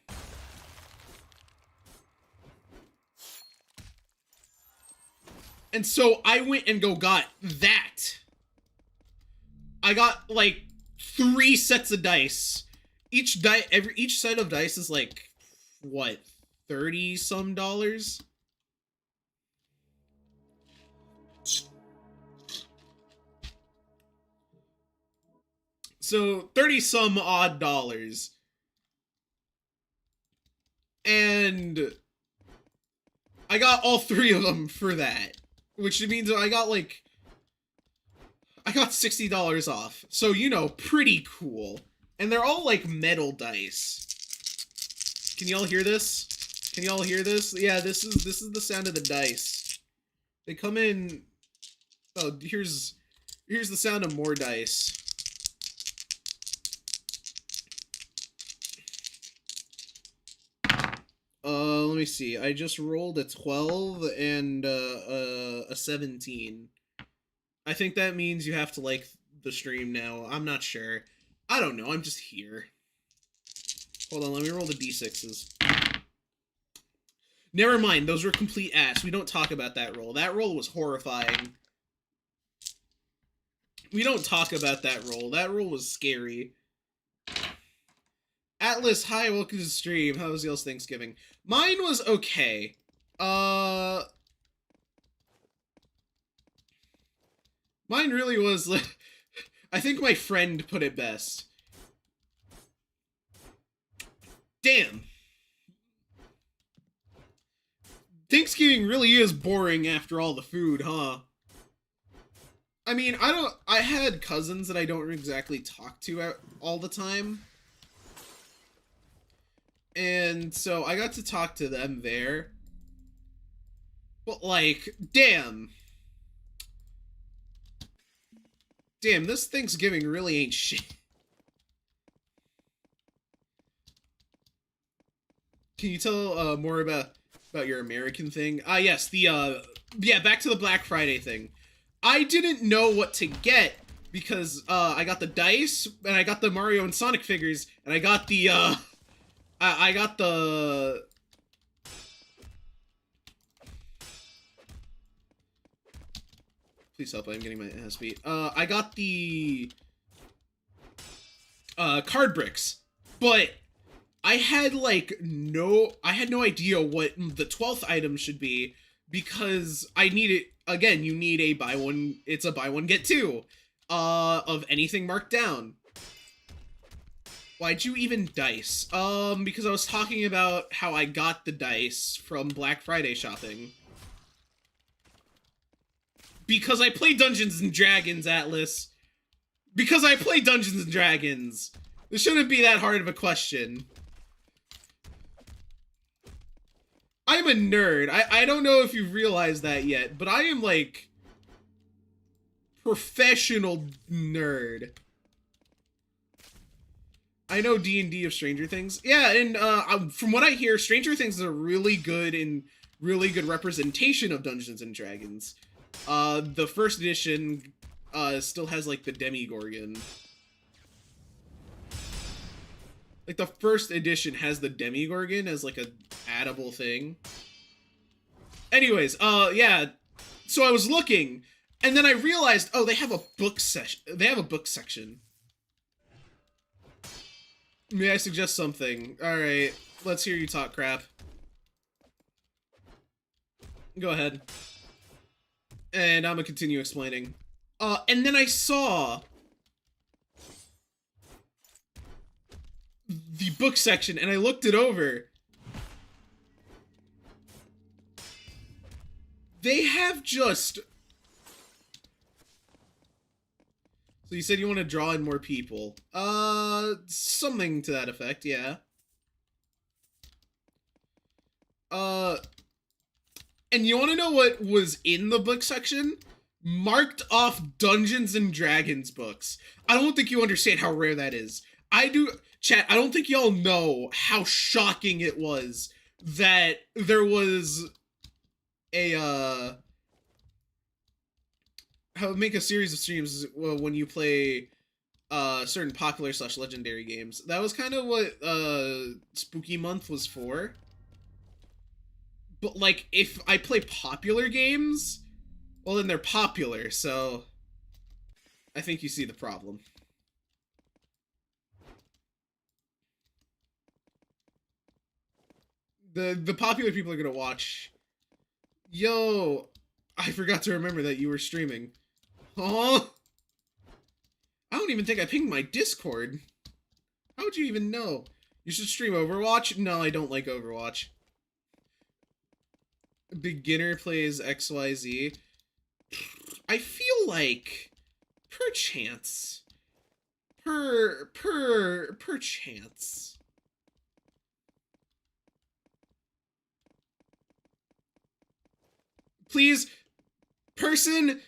And so I went and got that. I got like 3 sets of dice. Each set of dice is like what, $30 some dollars? So 30 some odd dollars. And I got all 3 of them for that, which means I got $60 off. So, you know, pretty cool. And they're all like metal dice. Can y'all hear this? Can y'all hear this? Yeah, this is the sound of the dice. They come in. Oh, here's the sound of more dice. Let me see. I just rolled a 12 and a 17. I think that means you have to like the stream now. I'm not sure. I don't know. I'm just here. Hold on. Let me roll the d6s. Never mind. Those were complete ass. We don't talk about that roll. That roll was horrifying. We don't talk about that roll. That roll was scary. Atlas, hi, welcome to the stream. How was y'all's Thanksgiving? Mine was okay. Mine really was, like, I think my friend put it best. Damn. Thanksgiving really is boring after all the food, huh? I mean, I had cousins that I don't exactly talk to all the time. And so I got to talk to them there. But like, damn. Damn, this Thanksgiving really ain't shit. Can you tell more about your American thing? Yes, yeah, back to the Black Friday thing. I didn't know what to get because I got the dice and I got the Mario and Sonic figures and I got the I got the please help, I'm getting my ass beat. I got the card bricks, but I had no idea what the 12th item should be because I needed, again, you need a buy one get two of anything marked down. Why'd you even dice? Because I was talking about how I got the dice from Black Friday shopping. Because I play Dungeons and Dragons, Atlas. Because I play Dungeons and Dragons. This shouldn't be that hard of a question. I'm a nerd. I don't know if you've realized that yet, but I am, like, professional nerd. I know D&D of Stranger Things. Yeah, and from what I hear, Stranger Things is a really good representation of Dungeons and Dragons. The first edition still has like the Demigorgon. Like the first edition has the Demigorgon as like a addable thing. Anyways, yeah. So I was looking, and then I realized, oh, they have a book section. They have a book section. May I suggest something? Alright, let's hear you talk crap. Go ahead. And I'm gonna continue explaining. And then I saw the book section, and I looked it over. They have just... So you said you want to draw in more people. Something to that effect, yeah. And you want to know what was in the book section? Marked off Dungeons and Dragons books. I don't think you understand how rare that is. I do, chat, I don't think y'all know how shocking it was that there was a, make a series of streams when you play certain popular / legendary games. That was kind of what Spooky Month was for. But like, if I play popular games, well then they're popular, so I think you see the problem. The popular people are gonna watch. Yo, I forgot to remember that you were streaming. Huh? I don't even think I pinged my Discord. How would you even know? You should stream Overwatch? No, I don't like Overwatch. Beginner plays XYZ. I feel like perchance. Perchance. Please, person,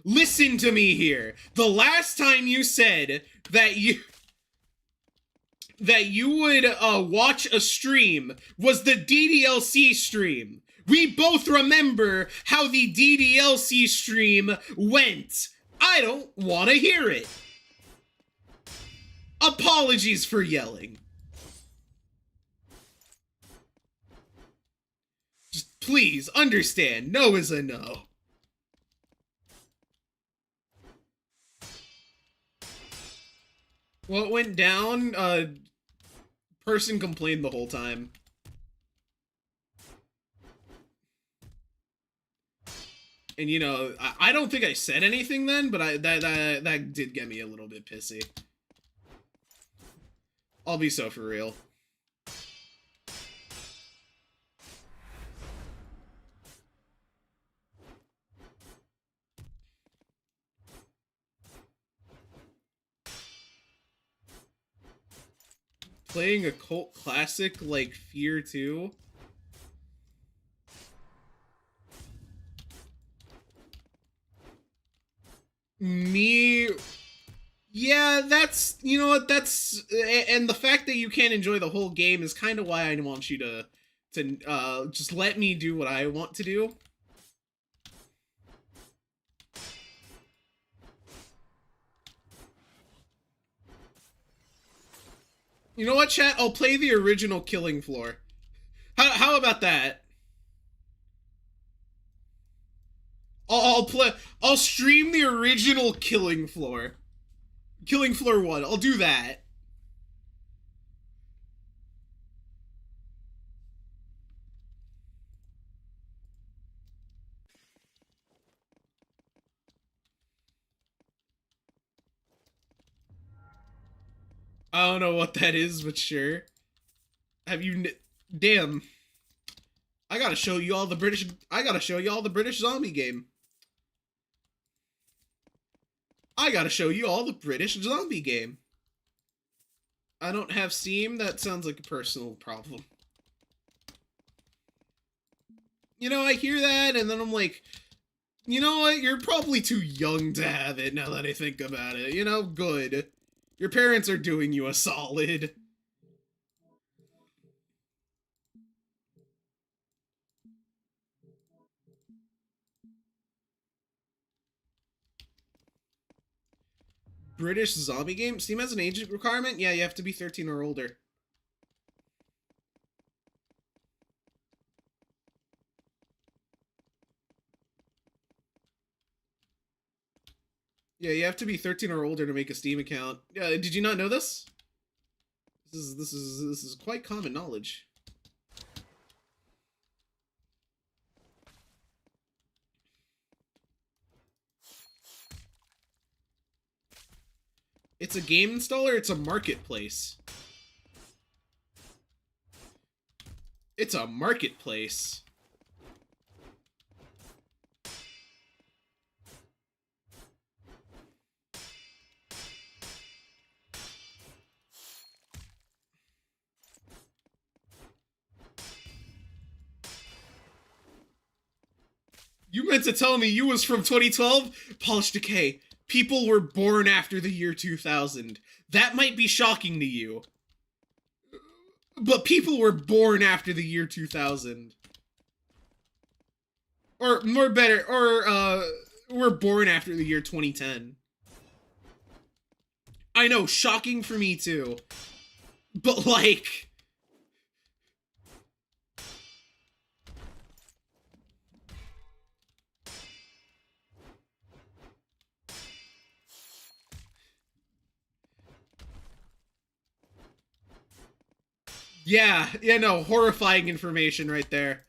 listen to me here. The last time you said that you would watch a stream was the DDLC stream. We both remember how the DDLC stream went. I don't want to hear it. Apologies for yelling. Just please understand, no is a no. What went down? Person complained the whole time. And you know, I don't think I said anything then, but that did get me a little bit pissy. I'll be so for real. Playing a cult classic like Fear 2? Me... Yeah, that's... You know what, that's... And the fact that you can't enjoy the whole game is kind of why I want you to just let me do what I want to do. You know what, chat? I'll play the original Killing Floor. How about that? I'll stream the original Killing Floor. Killing Floor 1. I'll do that. I don't know what that is, but sure. Have you... Damn. I gotta show you all the British... I gotta show you all the British zombie game. I gotta show you all the British zombie game. I don't have Steam? That sounds like a personal problem. You know, I hear that, and then I'm like... You know what? You're probably too young to have it, now that I think about it. You know, good. Your parents are doing you a solid. British zombie game? Steam has an age requirement? Yeah, you have to be 13 or older. Yeah, you have to be 13 or older to make a Steam account. Yeah, did you not know this? This is quite common knowledge. It's a game installer, it's a marketplace. It's a marketplace. You meant to tell me you was from 2012? Polished Decay. People were born after the year 2000. That might be shocking to you. But people were born after the year 2000. Or more better, or were born after the year 2010. I know, shocking for me too. But like, yeah, no, horrifying information right there.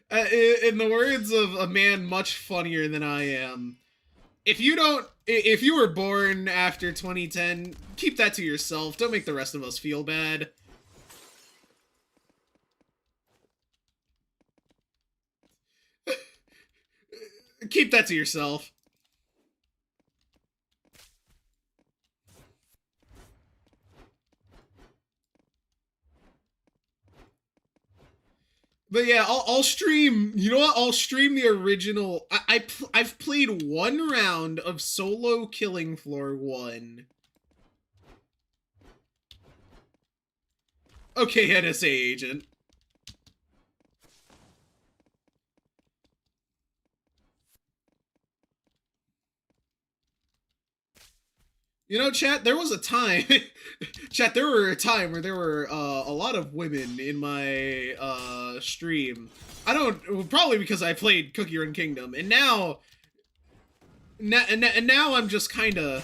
In the words of a man much funnier than I am, if you were born after 2010, keep that to yourself. Don't make the rest of us feel bad. Keep that to yourself. But yeah, I'll stream. You know what? I'll stream the original. I've played one round of solo Killing Floor 1. Okay, NSA agent. You know, chat, there was a time, chat, there were a time where there were a lot of women in my stream. Probably because I played Cookie Run Kingdom, and now I'm just kind of,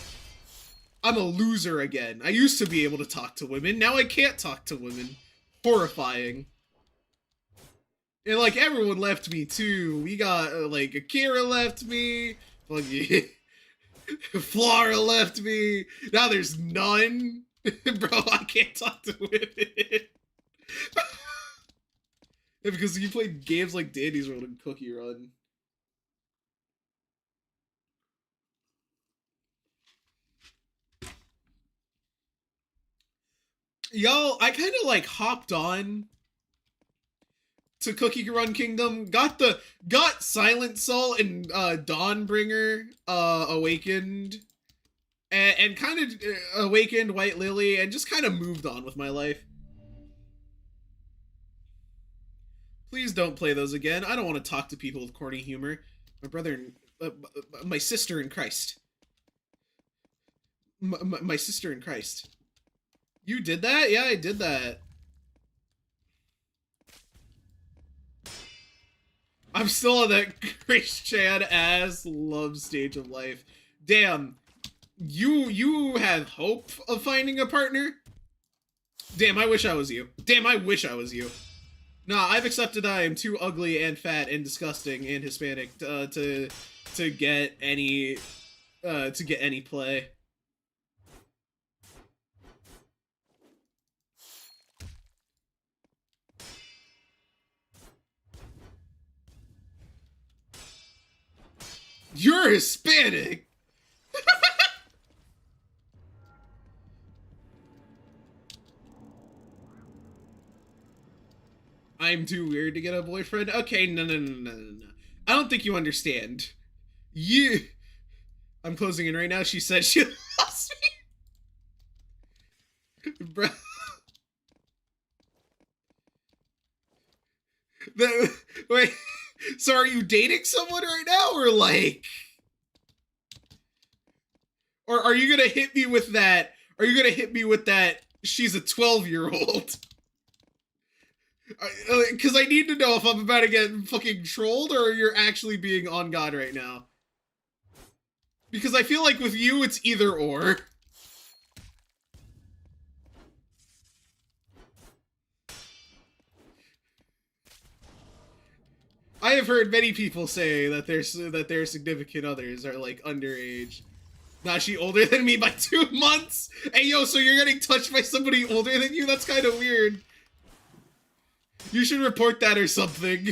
I'm a loser again. I used to be able to talk to women, now I can't talk to women. Horrifying. And like, everyone left me too. We got, like, Akira left me, fuck yeah. Flora left me. Now there's none. Bro, I can't talk to women. Yeah, because you played games like Dandy's World and Cookie Run. Yo, I kind of like hopped on to Cookie Run Kingdom, got Silent Soul and Dawnbringer awakened, and kind of awakened White Lily, and just kind of moved on with my life. Please don't play those again. I don't want to talk to people with corny humor. My brother, my sister in Christ. My sister in Christ. You did that? Yeah, I did that. I'm still on that Grace Chan ass love stage of life. Damn, you have hope of finding a partner? Damn, I wish I was you. Damn, I wish I was you. Nah, I've accepted I am too ugly and fat and disgusting and Hispanic to get any play. You're Hispanic. I'm too weird to get a boyfriend? Okay, no. I don't think you understand. I'm closing in right now. She said she lost me. Bro. Wait, so are you dating someone right now, or like... Or are you gonna hit me with that... Are you gonna hit me with that she's a 12-year-old? Because I need to know if I'm about to get fucking trolled or you're actually being on God right now. Because I feel like with you, it's either or. I have heard many people say that their significant others are like underage. Now she older than me by 2 months? Hey yo, so you're getting touched by somebody older than you? That's kind of weird. You should report that or something.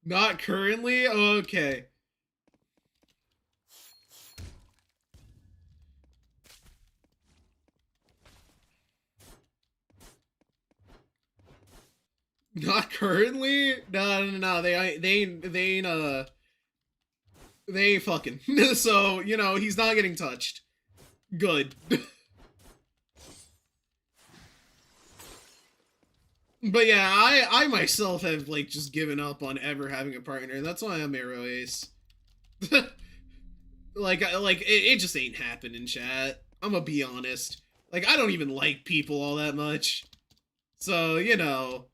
Not currently? Okay. Not currently. No. They ain't fucking. So you know he's not getting touched. Good. But yeah, I myself have like just given up on ever having a partner. That's why I'm Arrow Ace. like it just ain't happening, chat. I'm gonna be honest. Like I don't even like people all that much. So, you know.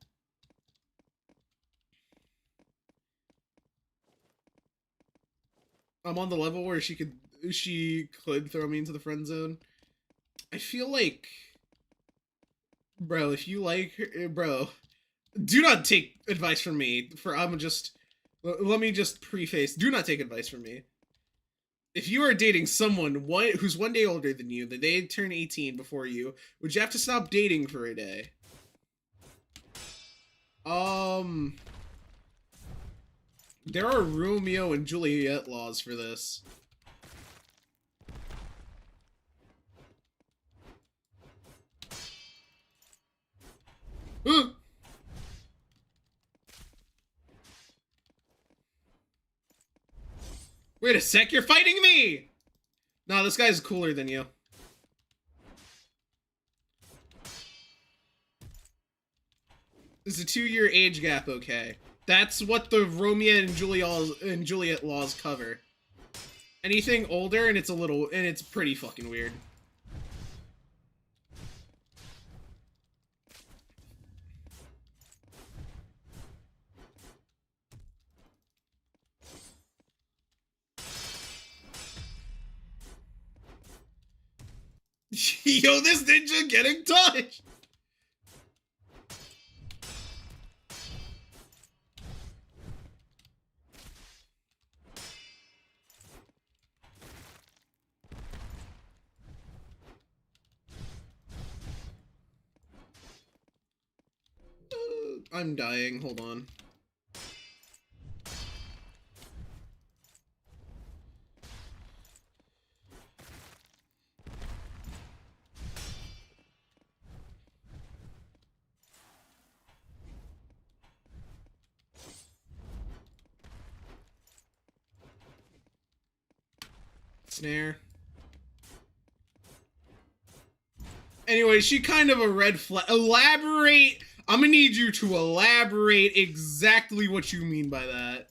I'm on the level where she could throw me into the friend zone. I feel like, bro, if you like her, bro, do not take advice from me. Let me just preface, do not take advice from me. If you are dating someone who's 1 day older than you, the day they turn 18 before you, would you have to stop dating for a day? There are Romeo and Juliet laws for this. Wait a sec, you're fighting me! Nah, this guy's cooler than you. There's a 2-year age gap, okay. That's what the Romeo and Juliet laws cover. Anything older and it's pretty fucking weird. Yo, this ninja getting touched! I'm dying, hold on. Snare. Anyway, she kind of a red flag. Elaborate. I'm gonna need you to elaborate exactly what you mean by that.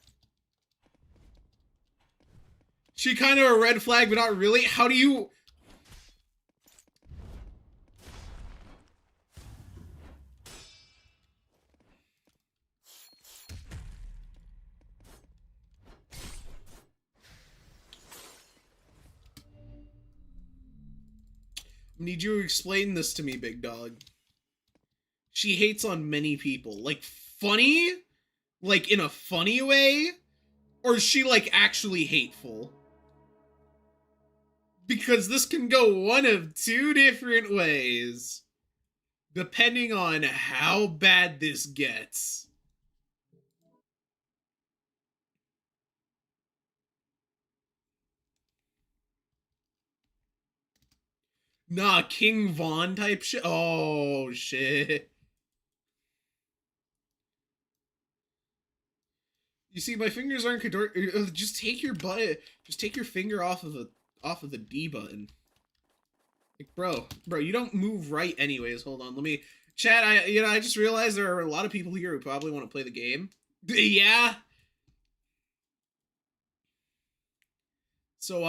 She kind of a red flag, but not really. How do you... Need you to explain this to me, big dog. She hates on many people. Like, funny? Like, in a funny way? Or is she, like, actually hateful? Because this can go one of two different ways. Depending on how bad this gets. Nah, King Von type shit. Oh, shit. You see, my fingers aren't just take your finger off of the D button. Like, bro, you don't move right anyways. Hold on, let me chat. I just realized there are a lot of people here who probably want to play the game. Yeah. So,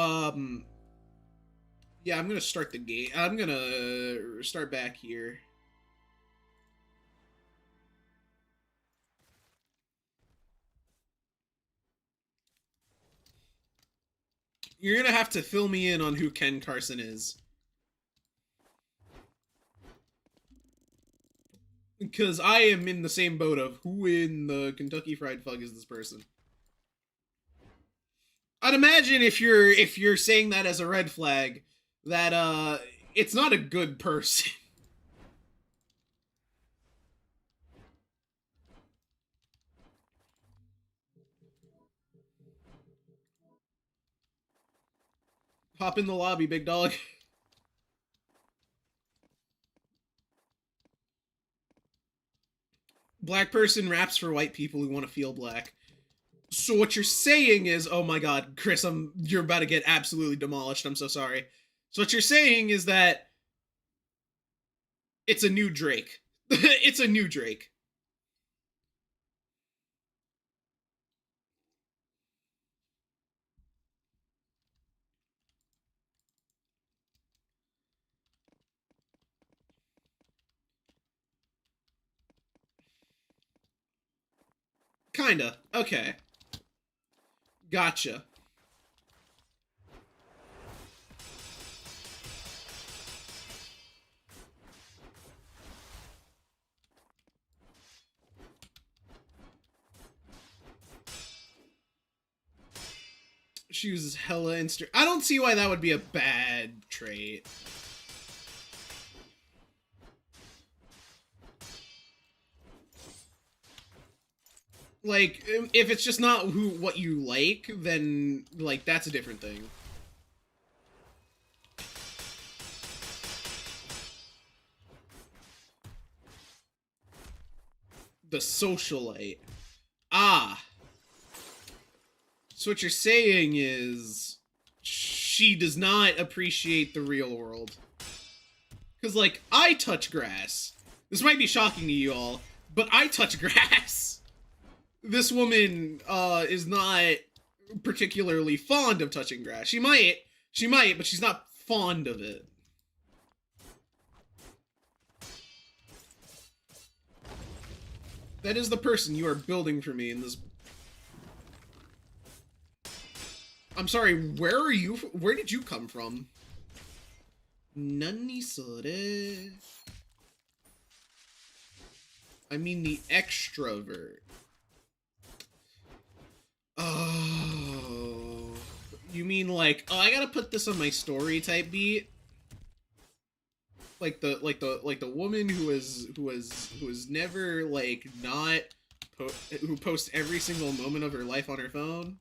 yeah, I'm gonna start the game. I'm gonna start back here. You're gonna have to fill me in on who Ken Carson is. Because I am in the same boat of who in the Kentucky Fried Fuck is this person. I'd imagine if you're saying that as a red flag, that it's not a good person. Hop in the lobby, big dog. Black person raps for white people who want to feel black. So what you're saying is, oh my god, Chris, you're about to get absolutely demolished. I'm so sorry. So what you're saying is that it's a new Drake. It's a new Drake. Kinda. Okay. Gotcha. She uses hella instant. I don't see why that would be a bad trait. Like, if it's just not what you like, then, like, that's a different thing. The socialite. Ah. So what you're saying is she does not appreciate the real world. Because, like, I touch grass. This might be shocking to you all, but I touch grass. This woman is not particularly fond of touching grass. She might, but she's not fond of it. That is the person you are building for me in this. I'm sorry, where are you? Where did you come from? Nani sore? I mean the extrovert. Oh, you mean like, oh, I gotta put this on my story type beat? Like the woman who was never like not who posts every single moment of her life on her phone.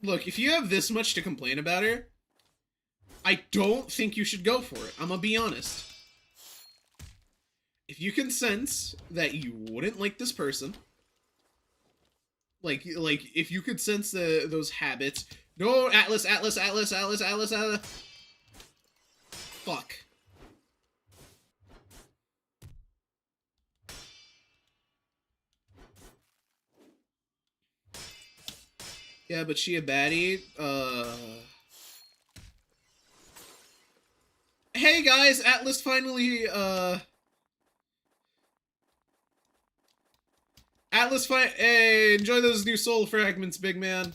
Look, if you have this much to complain about her, I don't think you should go for it. I'm gonna be honest. If you can sense that you wouldn't like this person, like if you could sense those habits, no, Atlas. Fuck. Yeah, but she a baddie. Hey guys, Atlas finally hey, enjoy those new soul fragments, big man.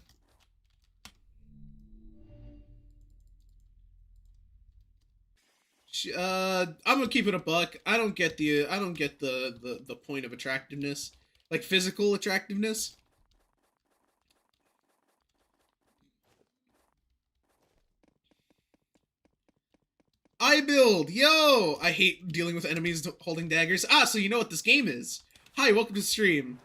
I'm gonna keep it a buck. I don't get the point of attractiveness, like physical attractiveness. I build, yo! I hate dealing with enemies holding daggers. Ah, so you know what this game is. Hi, welcome to the stream.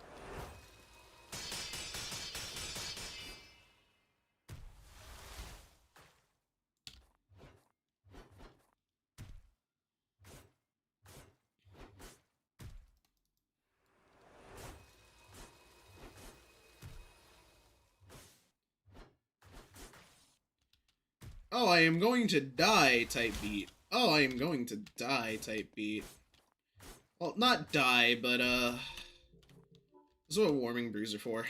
Oh, I am going to die type beat. Oh, I am going to die type beat. Well, not die, but, this is what warming brews are for.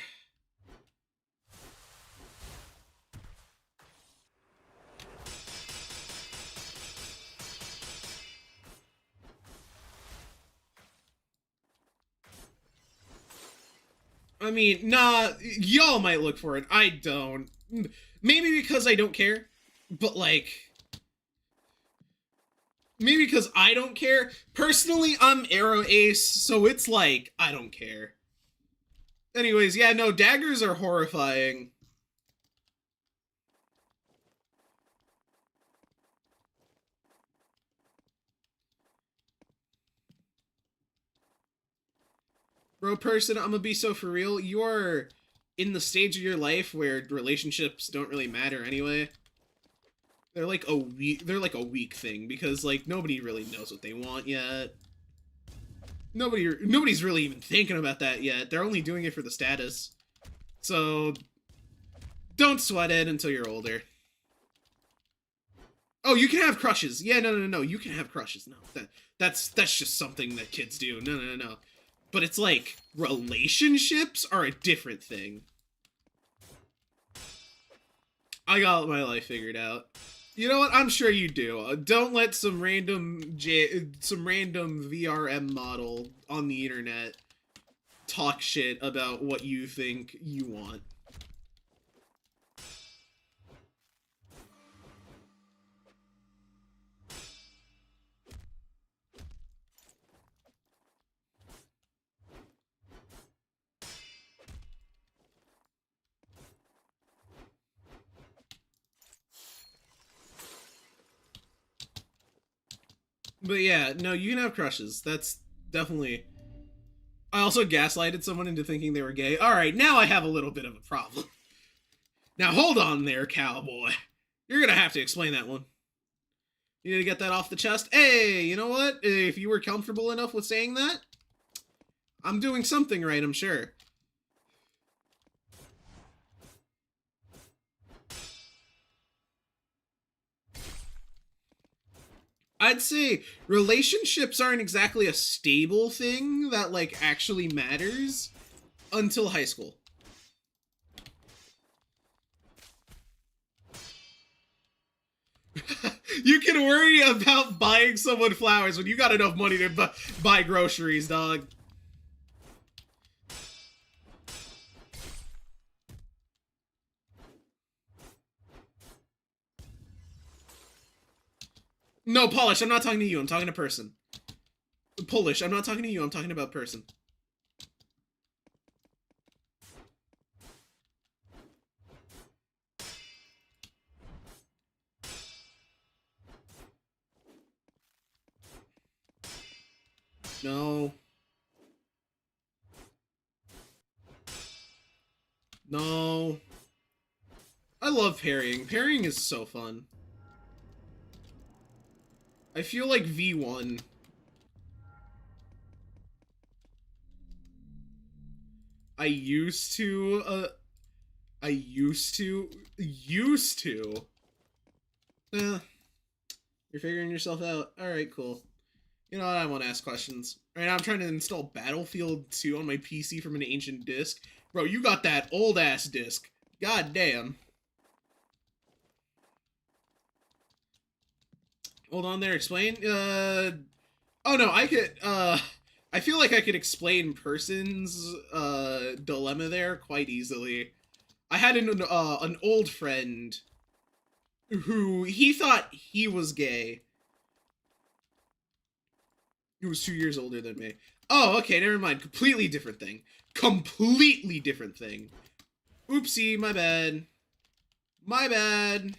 I mean, nah, y'all might look for it. I don't. Maybe because I don't care, but, like... Maybe because I don't care. Personally, I'm Arrow Ace, so it's like, I don't care. Anyways, yeah, no, daggers are horrifying. Bro, person, I'm gonna be so for real. You are in the stage of your life where relationships don't really matter anyway. They're like a weak thing because like nobody really knows what they want yet. Nobody's really even thinking about that yet. They're only doing it for the status. So don't sweat it until you're older. Oh, you can have crushes. Yeah, no. You can have crushes. No, that's just something that kids do. No. But it's like relationships are a different thing. I got my life figured out. You know what? I'm sure you do. Don't let some random VRM model on the internet talk shit about what you think you want. But yeah, no, you can have crushes. That's definitely... I also gaslighted someone into thinking they were gay. Alright, now I have a little bit of a problem. Now hold on there, cowboy. You're gonna have to explain that one. You need to get that off the chest? Hey, you know what? If you were comfortable enough with saying that, I'm doing something right, I'm sure. I'd say relationships aren't exactly a stable thing that, like, actually matters until high school. You can worry about buying someone flowers when you got enough money to buy groceries, dog. No, Polish, I'm not talking to you. I'm talking to person. Polish, I'm not talking to you. I'm talking about person. No. No. I love parrying. Parrying is so fun. I feel like V1. I used to. You're figuring yourself out. Alright, cool. You know what? I won't ask questions. Right now I'm trying to install Battlefield 2 on my PC from an ancient disc. Bro, you got that old-ass disc. God damn. Hold on there, explain? Oh no, I could, I feel like I could explain person's, dilemma there quite easily. I had an old friend who, he thought he was gay. He was 2 years older than me. Oh, okay, never mind. Completely different thing. Completely different thing. Oopsie, my bad. My bad.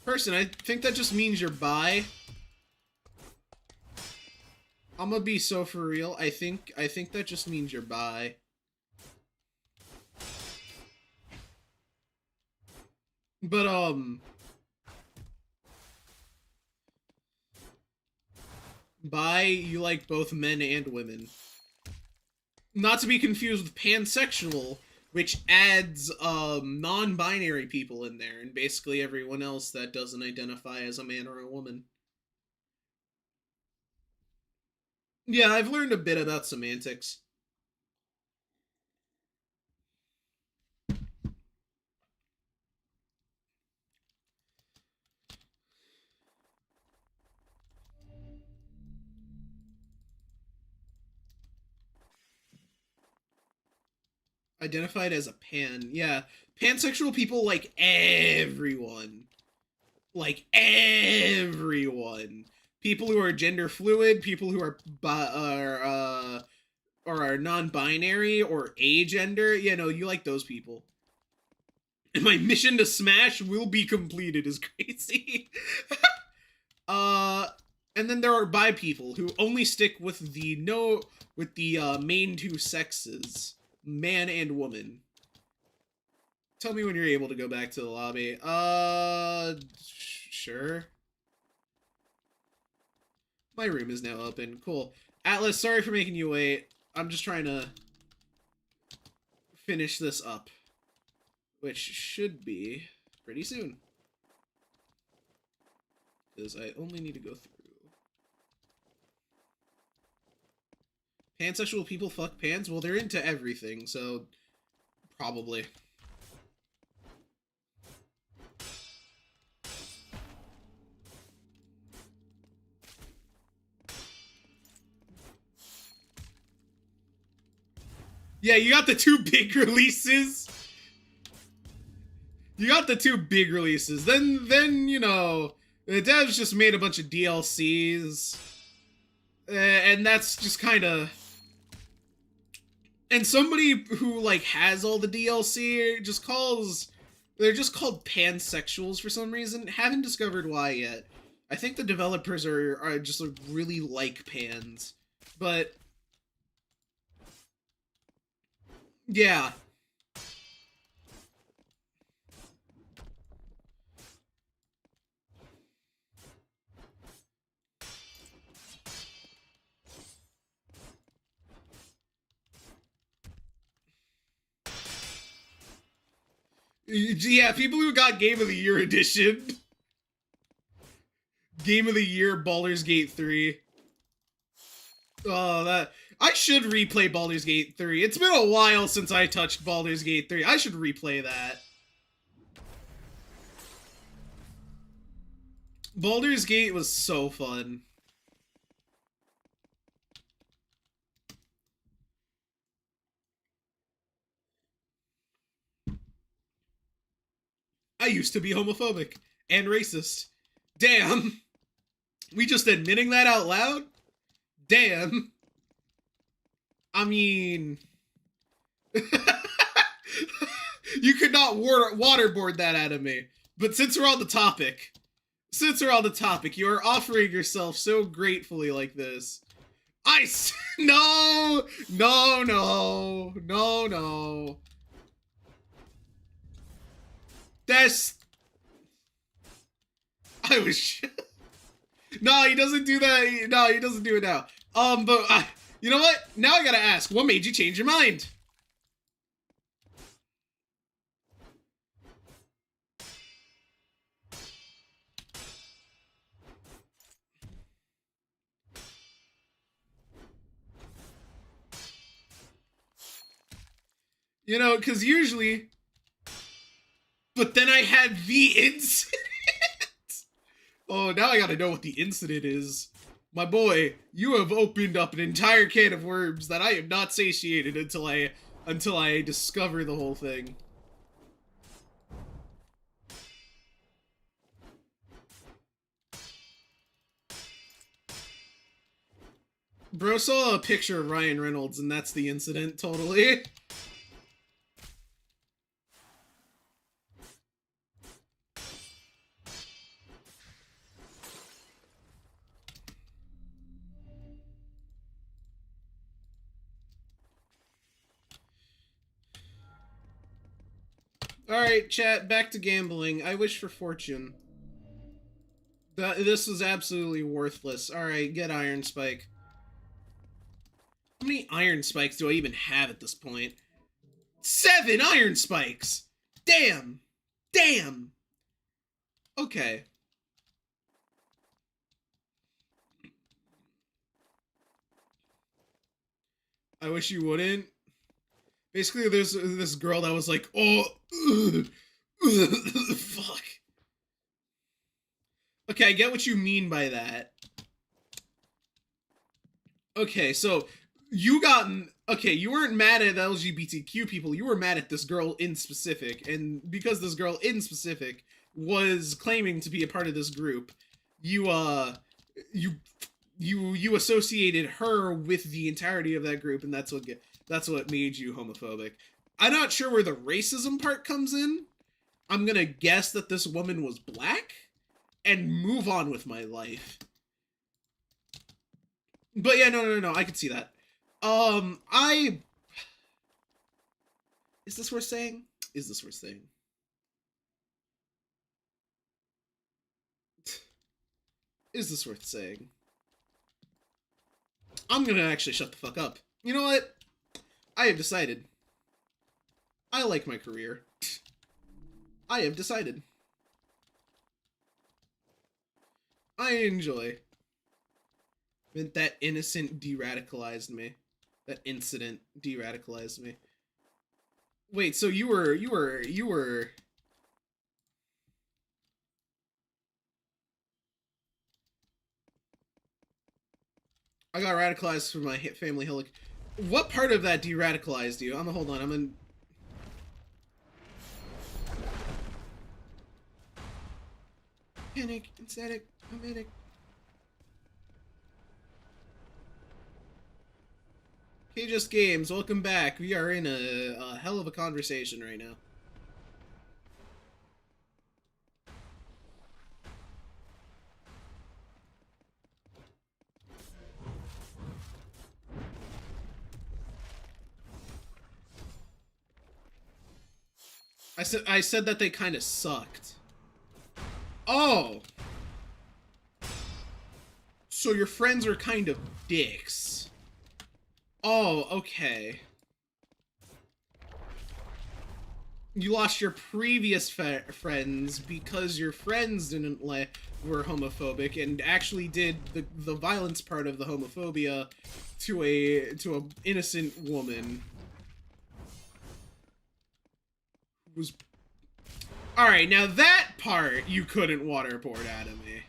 Person, I think that just means you're bi. I'm gonna be so for real. I think that just means you're bi. But bi, you like both men and women. Not to be confused with pansexual, which adds non-binary people in there and basically everyone else that doesn't identify as a man or a woman. Yeah, I've learned a bit about semantics. Identified as a pan. Yeah, pansexual people like everyone. Like everyone. People who are gender fluid, people who are non-binary or agender. You know, you like those people. And my mission to smash will be completed is crazy. And then there are bi people who only stick with the main two sexes. man and woman. Tell me when you're able to go back to the lobby. Sure. My room is now open. Cool. Atlas, sorry for making you wait. I'm just trying to finish this up, which should be pretty soon. Because I only need to go through. Pansexual people fuck pans? Well, they're into everything, so probably. Yeah, you got the two big releases. You got the two big releases. Then you know, the devs just made a bunch of DLCs. And that's just kind of... And somebody who, like, has all the DLC just calls... They're just called pansexuals for some reason. Haven't discovered why yet. I think the developers are just like, really like pans. But... yeah. Yeah, people who got Game of the Year edition. Game of the Year Baldur's Gate 3. Oh, that... I should replay Baldur's Gate 3. It's been a while since I touched Baldur's Gate 3. I should replay that. Baldur's Gate was so fun. I used to be homophobic and racist. Damn. We just admitting that out loud? Damn. I mean... you could not waterboard that out of me. But since we're on the topic... you are offering yourself so gratefully like this. No! No, no. No, no. That's... I was... No, he doesn't do that. No, he doesn't do it now. But... you know what? Now I gotta ask, what made you change your mind? You know, because usually... But then I had the incident. Oh, now I gotta know what the incident is. My boy, you have opened up an entire can of worms that I am not satiated until I discover the whole thing. Bro saw a picture of Ryan Reynolds and that's the incident, totally. Alright, chat, back to gambling. I wish for fortune. This was absolutely worthless. Alright, get Iron Spike. How many Iron Spikes do I even have at this point? 7 Iron Spikes! Damn! Damn! Okay. I wish you wouldn't. Basically, there's this girl that was like, oh, fuck. Okay, I get what you mean by that. Okay, so you weren't mad at LGBTQ people, you were mad at this girl in specific, and because this girl in specific was claiming to be a part of this group, you associated her with the entirety of that group, and that's what made you homophobic. I'm not sure where the racism part comes in. I'm gonna guess that this woman was black and move on with my life. But yeah, no, I can see that. Is this worth saying? Is this worth saying? Is this worth saying? I'm gonna actually shut the fuck up. You know what? I have decided. I like my career. I have decided. I enjoy. That innocent de-radicalized me. That incident de-radicalized me. Wait, so you were... I got radicalized from my family holic. What part of that de-radicalized you? Hold on, I'm in... Panic, static, panic. Okay, just games, welcome back. We are in a hell of a conversation right now. I said that they kind of sucked. Oh! So your friends are kind of dicks. Oh, okay. You lost your previous friends because your friends were homophobic and actually did the violence part of the homophobia to a innocent woman. Was all right. Now that part you couldn't waterboard out of me.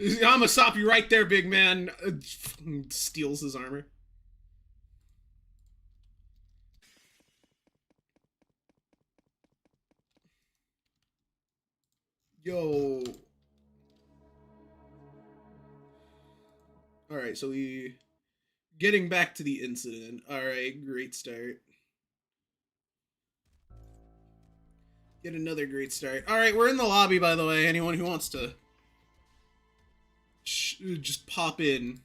I'm gonna stop you right there, big man. Steals his armor. Yo. Alright, so we... Getting back to the incident. Alright, great start. Get another great start. Alright, we're in the lobby, by the way. Anyone who wants to... just pop in.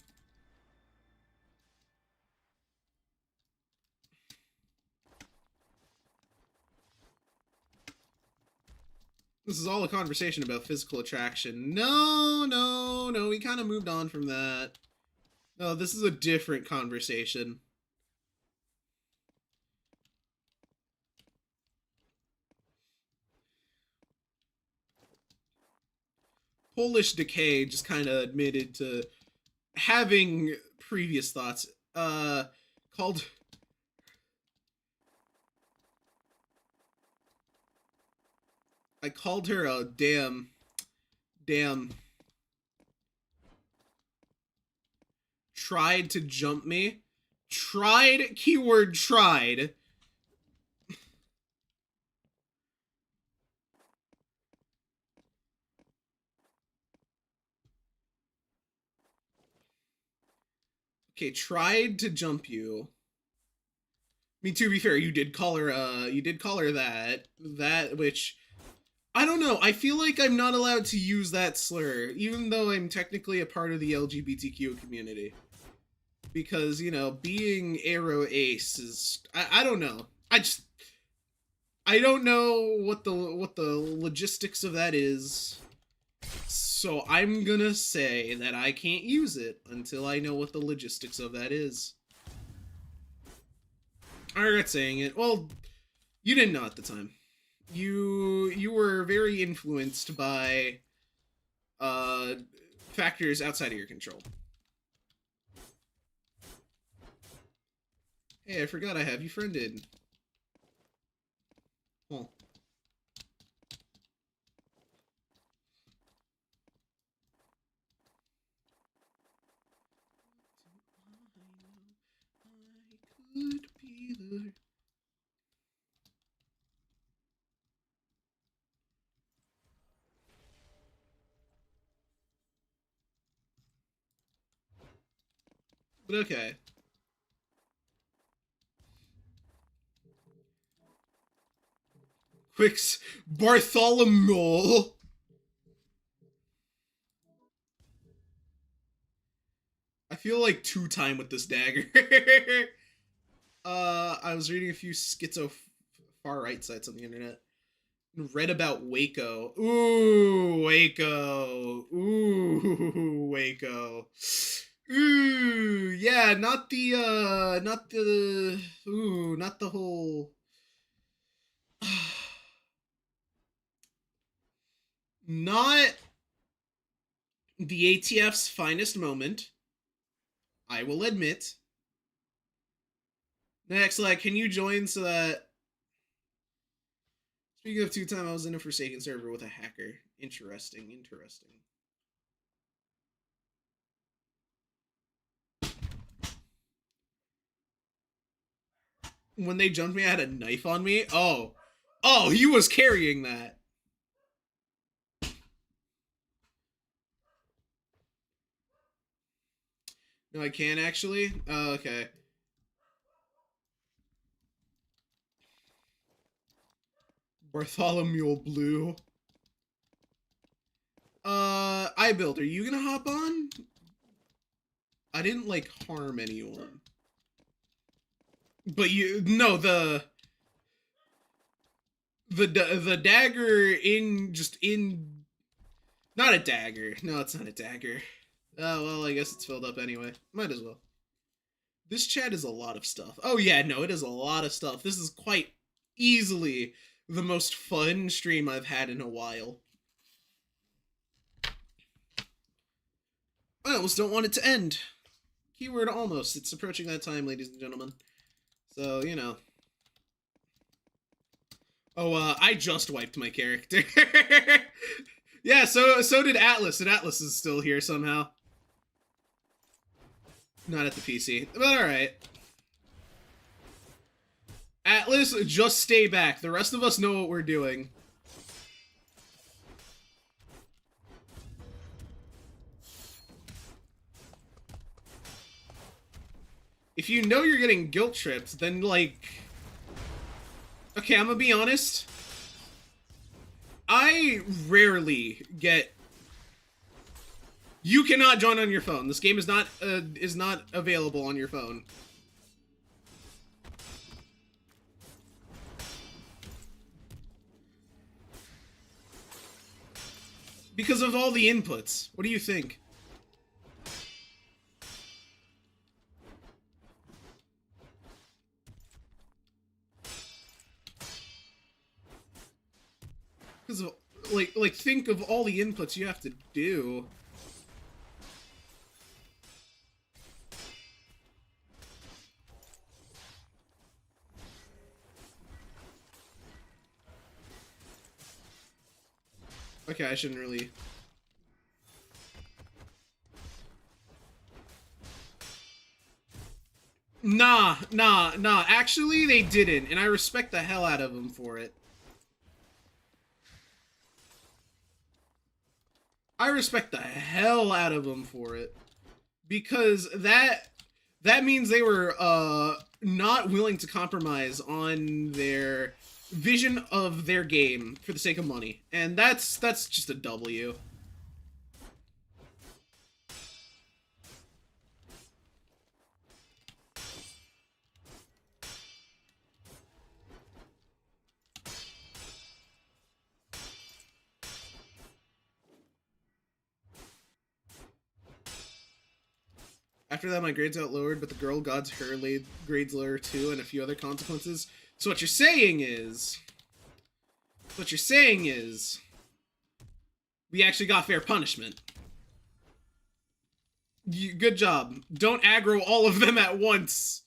This is all a conversation about physical attraction. No, we kind of moved on from that. No, this is a different conversation. Polish Decay just kind of admitted to having previous thoughts. Called... I called her a damn... Tried to jump me. Tried, keyword tried. Okay, tried to jump you. I mean, to be fair, you did call her that, which, I don't know, I feel like I'm not allowed to use that slur, even though I'm technically a part of the LGBTQ community. Because, you know, being Aero Ace is, I don't know. I don't know what the logistics of that is. So I'm gonna say that I can't use it until I know what the logistics of that is. I regret saying it. Well, you didn't know at the time. You were very influenced by factors outside of your control. Hey, I forgot I have you friended. Oh. Could be the... But okay. Quicks Bartholomew. I feel like two-time with this dagger. I was reading a few schizo far-right sites on the internet. Read about Waco. Ooh, Waco. Ooh, Waco. Ooh, yeah, not the whole not the ATF's finest moment, I will admit. Next, like, can you join so that... Speaking of two-time, I was in a Forsaken server with a hacker. Interesting, interesting. When they jumped me, I had a knife on me. Oh, he was carrying that. No, I can't actually. Oh, okay. Bartholomew Blue. iBuild, are you gonna hop on? I didn't like harm anyone. But the dagger not a dagger. No, it's not a dagger. Oh, well, I guess it's filled up anyway. Might as well. This chat is a lot of stuff. Oh yeah, no, it is a lot of stuff. This is quite easily the most fun stream I've had in a while. I almost don't want it to end. Keyword almost. It's approaching that time, ladies and gentlemen. So, you know. Oh, I just wiped my character. Yeah, so did Atlas, and Atlas is still here somehow. Not at the PC, but alright. Atlas, just stay back. The rest of us know what we're doing. If you know you're getting guilt-tripped, then, like... Okay, I'm gonna be honest. I rarely get... You cannot join on your phone. This game is not available on your phone. Because of all the inputs. What do you think? Because of, like think of all the inputs you have to do. Okay, I shouldn't really... Nah. Actually, they didn't, and I respect the hell out of them for it. I respect the hell out of them for it. Because that means they were, not willing to compromise on their vision of their game for the sake of money. And that's just a W. After that, my grades got lowered, but the girl gods her laid grades lower too, and a few other consequences. So what you're saying is... we actually got fair punishment. Good job. Don't aggro all of them at once.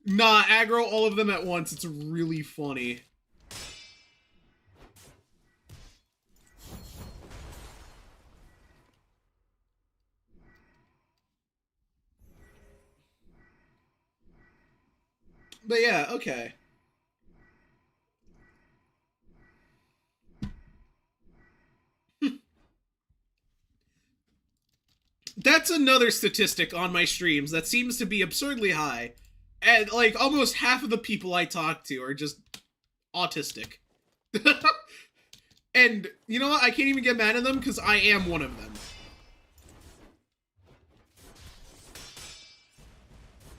Nah, aggro all of them at once. It's really funny. But yeah, okay. That's another statistic on my streams that seems to be absurdly high. And, like, almost half of the people I talk to are just autistic. And, you know what? I can't even get mad at them because I am one of them.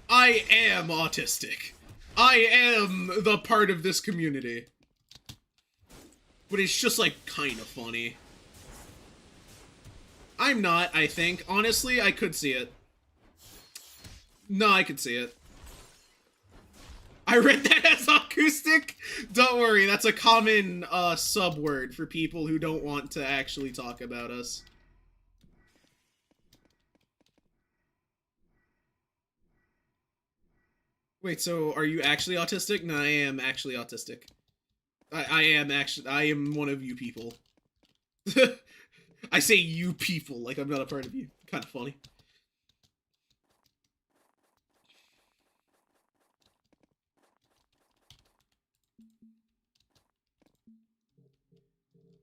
I am autistic. I am the part of this community. But it's just, like, kind of funny. I'm not, I think. Honestly, I could see it. No, I could see it. I read that as acoustic? Don't worry, that's a common sub-word for people who don't want to actually talk about us. Wait, so are you actually autistic? No, I am actually autistic. I am one of you people. I say you people like I'm not a part of you. Kind of funny.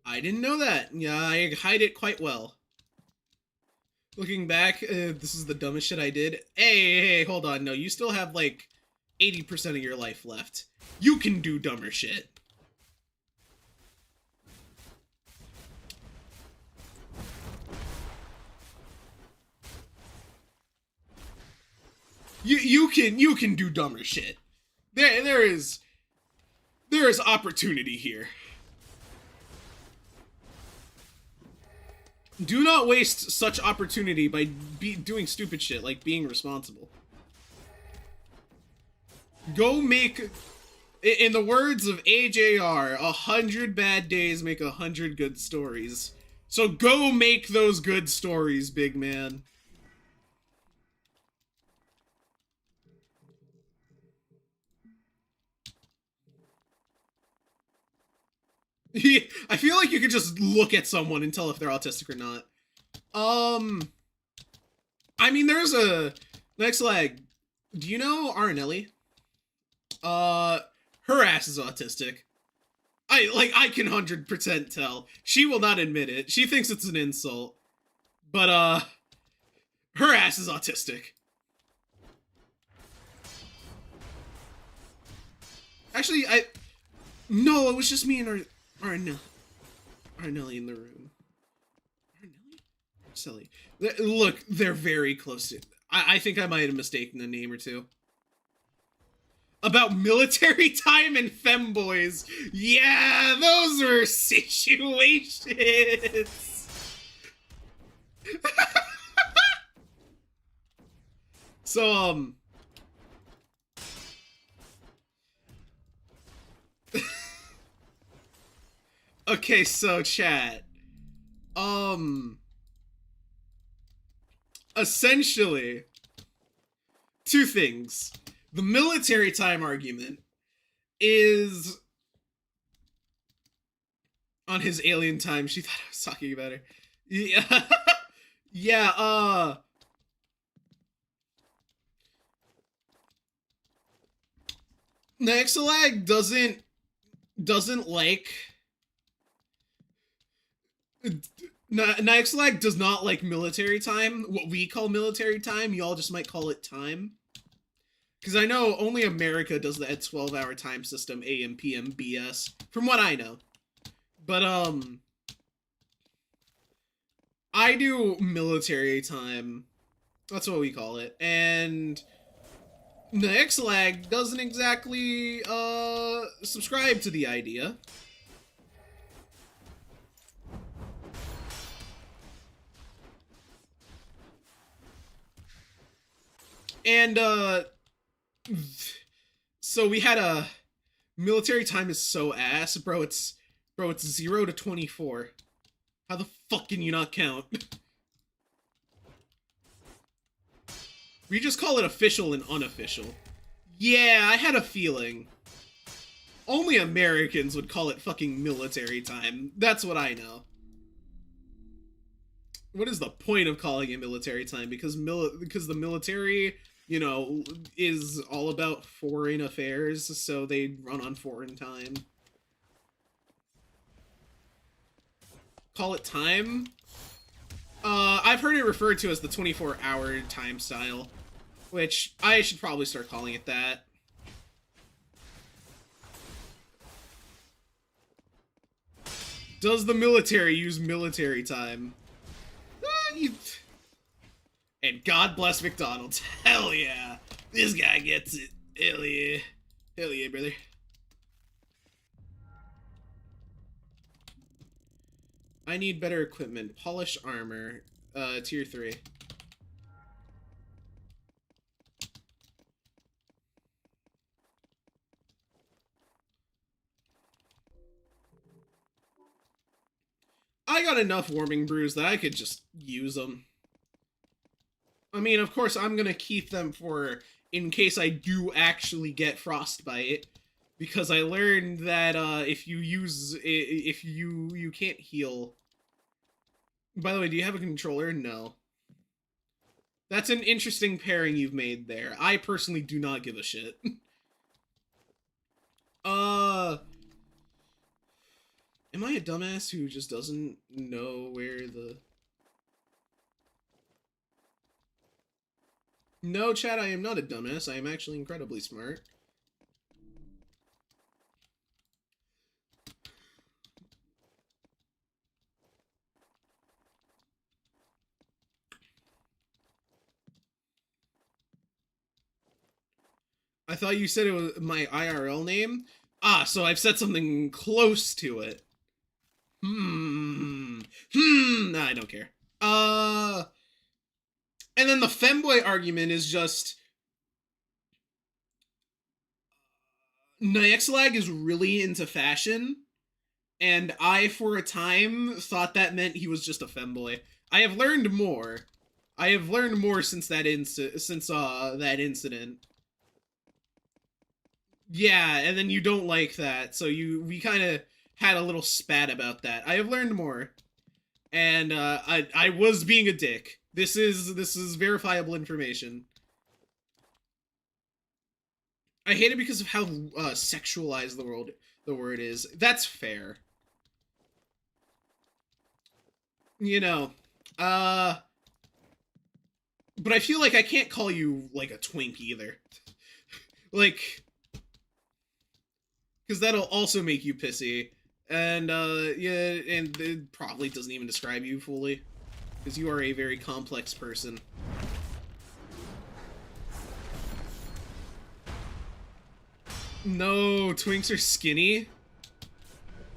I didn't know that. Yeah, I hide it quite well. Looking back, this is the dumbest shit I did. Hey, hold on. No, you still have like 80% of your life left. You can do dumber shit. You can do dumber shit. There is opportunity here. Do not waste such opportunity by doing stupid shit like being responsible. Go make, in the words of AJR, 100 bad days make 100 good stories. So go make those good stories, big man. I feel like you could just look at someone and tell if they're autistic or not. I mean, there's a next leg. Do you know Arinelli? Her ass is autistic. I can 100% tell. She will not admit it. She thinks it's an insult. But, her ass is autistic. Actually, no, it was just me and Arinelli in the room. Arinelli? Silly. Look, they're very close to... I think I might have mistaken a name or two. About military time and femboys. Yeah, those were situations. So, okay, so chat. Essentially, two things. The military time argument is on his alien time. She thought I was talking about her. Yeah. Yeah, Nexalag doesn't like... Nexalag does not like military time. What we call military time, y'all just might call it time. Because I know only America does that 12-hour time system, AM, PM, BS, from what I know. But, I do military time. That's what we call it. And Nexalag doesn't exactly, subscribe to the idea. And, so we had a military time is so ass, bro. It's 0 to 24. How the fuck can you not count? We just call it official and unofficial. Yeah, I had a feeling. Only Americans would call it fucking military time. That's what I know. What is the point of calling it military time? Because the military, you know, is all about foreign affairs, so they run on foreign time. Call it time? I've heard it referred to as the 24-hour time style, which I should probably start calling it that. Does the military use military time? And God bless McDonald's. Hell yeah. This guy gets it. Hell yeah. Hell yeah, brother. I need better equipment. Polish armor. Tier 3. I got enough warming brews that I could just use them. I mean, of course, I'm gonna keep them for in case I do actually get frostbite, because I learned that if you can't heal. By the way, do you have a controller? No. That's an interesting pairing you've made there. I personally do not give a shit. Am I a dumbass who just doesn't know where the... No, chat, I am not a dumbass. I am actually incredibly smart. I thought you said it was my IRL name? Ah, so I've said something close to it. Nah, I don't care. And then the femboy argument is just... Nyxlag is really into fashion, and I, for a time, thought that meant he was just a femboy. I have learned more. I have learned more since that that incident. Yeah, and then you don't like that, so we kind of had a little spat about that. I have learned more, and I was being a dick. This is verifiable information. I hate it because of how sexualized the word is. That's fair. You know, but I feel like I can't call you like a twink either. Like, because that'll also make you pissy. And, yeah, and it probably doesn't even describe you fully. Because you are a very complex person. No, twinks are skinny.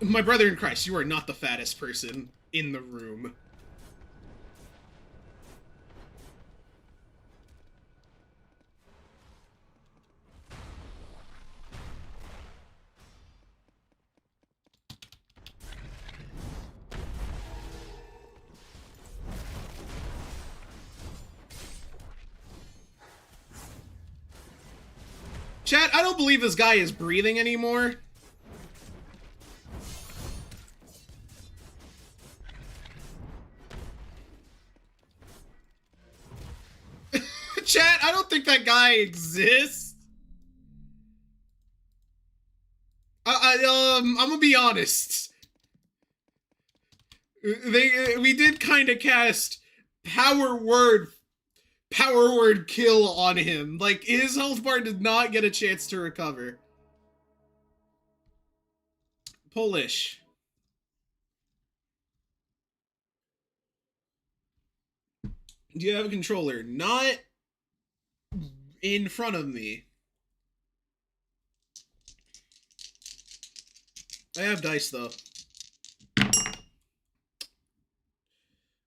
My brother in Christ, you are not the fattest person in the room. Chat, I don't believe this guy is breathing anymore. Chat, I don't think that guy exists. I'm gonna be honest. We did kind of cast power word kill on him. Like, his health bar did not get a chance to recover. Polish. Do you have a controller? Not in front of me. I have dice, though. I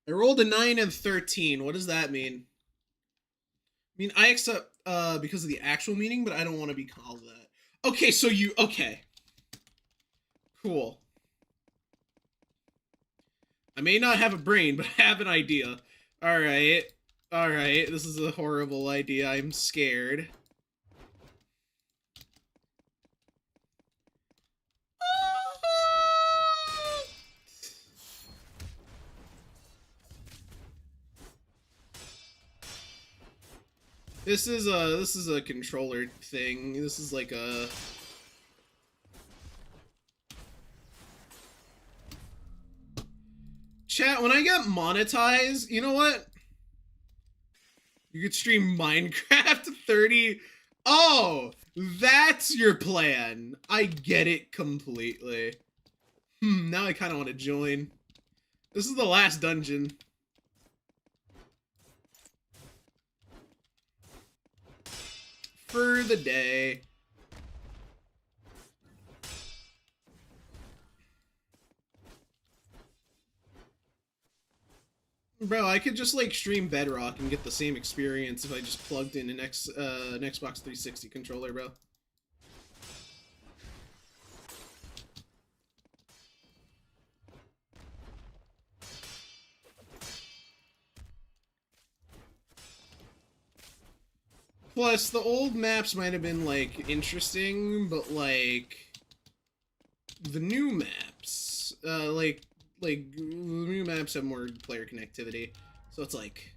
rolled a 9 and 13. What does that mean? I mean, I accept because of the actual meaning, but I don't want to be called that. Okay, so you... Okay. Cool. I may not have a brain, but I have an idea. Alright. Alright, this is a horrible idea. I'm scared. This is a controller thing. This is like a... Chat, when I get monetized, you know what? You could stream Minecraft 30. Oh, that's your plan. I get it completely. Now I kind of want to join. This is the last dungeon. For the day. Bro, I could just like stream Bedrock and get the same experience if I just plugged in an Xbox 360 controller, bro. Plus, the old maps might have been like interesting, but like the new maps, like the new maps have more player connectivity, so it's like.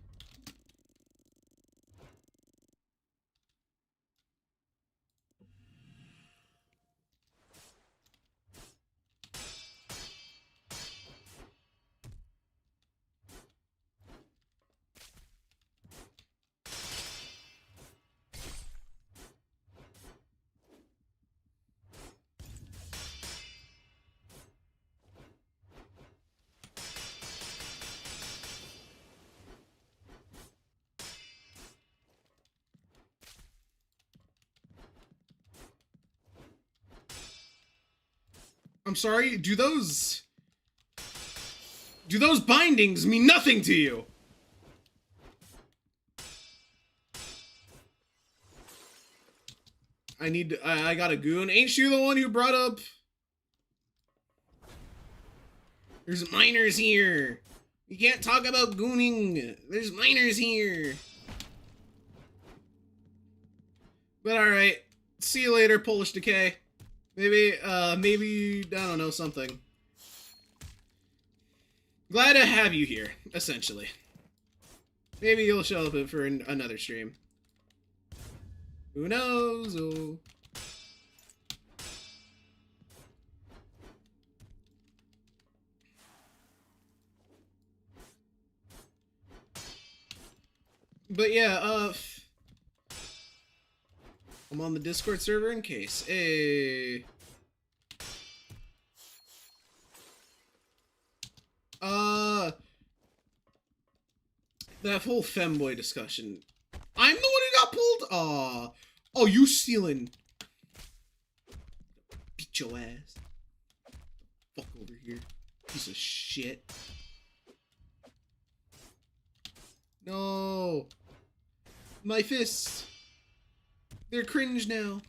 I'm sorry, do those bindings mean nothing to you? I got a goon. Ain't you the one who brought up? There's miners here. You can't talk about gooning. There's miners here. But alright. See you later, Polish Decay. Maybe, I don't know, something. Glad to have you here, essentially. Maybe you'll show up for another stream. Who knows? Oh. But yeah, I'm on the Discord server in case. Hey. That whole femboy discussion. I'm the one who got pulled? Aw. Oh, you stealing. Beat your ass. Fuck over here. Piece of shit. No. My fists. They're cringe now.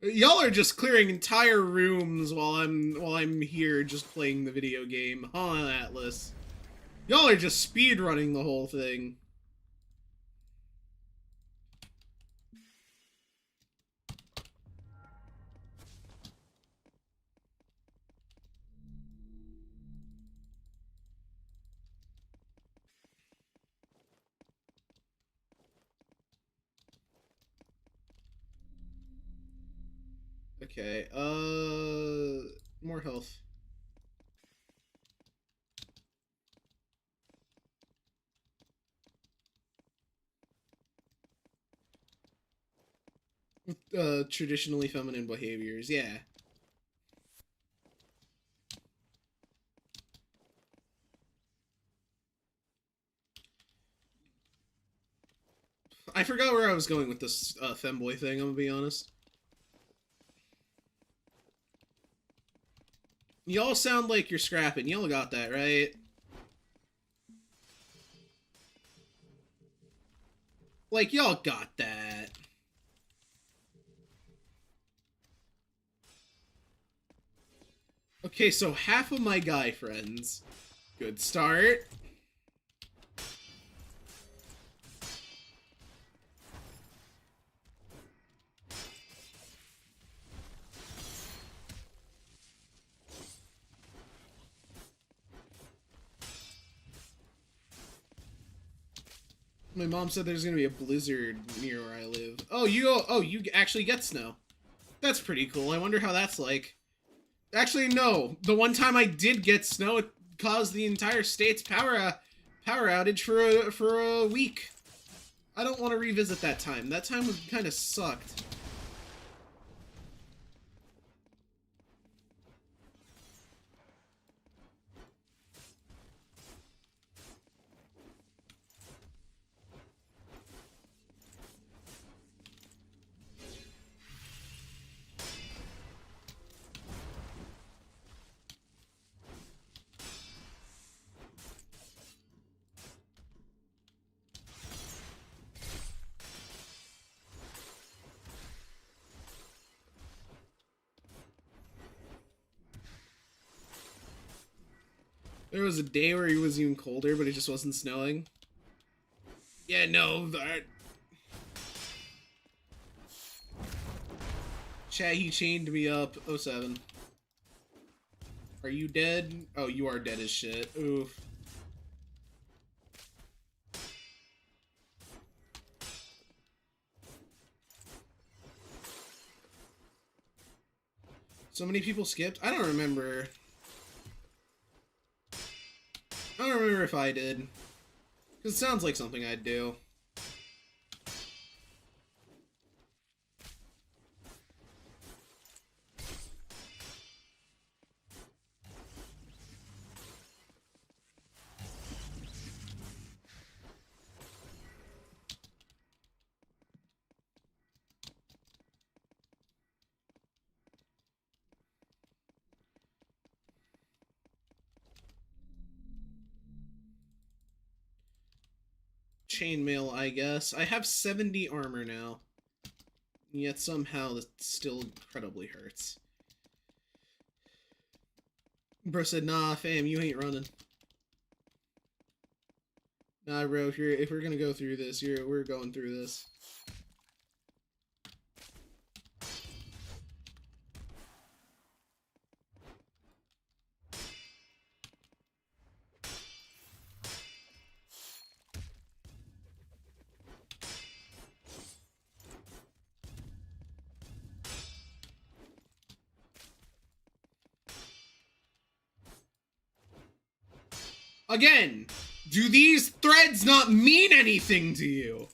Y'all are just clearing entire rooms while I'm here just playing the video game. Huh, Atlas? Y'all are just speedrunning the whole thing. Okay, more health. Traditionally feminine behaviors, yeah. I forgot where I was going with this, femboy thing, I'm gonna be honest. Y'all sound like you're scrapping. Y'all got that, right? Like, y'all got that. Okay, so half of my guy friends. Good start. My mom said there's gonna be a blizzard near where I live. Oh, you actually get snow. That's pretty cool. I wonder how that's like. Actually, no. The one time I did get snow, it caused the entire state's power outage for a week. I don't want to revisit that time. That time kind of sucked. There was a day where it was even colder, but it just wasn't snowing. Yeah, no, that... Chat, he chained me up. 07. Are you dead? Oh, you are dead as shit. Oof. So many people skipped? I don't remember. I don't remember if I did. Because it sounds like something I'd do. Chainmail, I guess. I have 70 armor now. Yet somehow that still incredibly hurts. Bro said, nah, fam, you ain't running. Nah, bro, if we're gonna go through this, we're going through this. Again, do these threads not mean anything to you?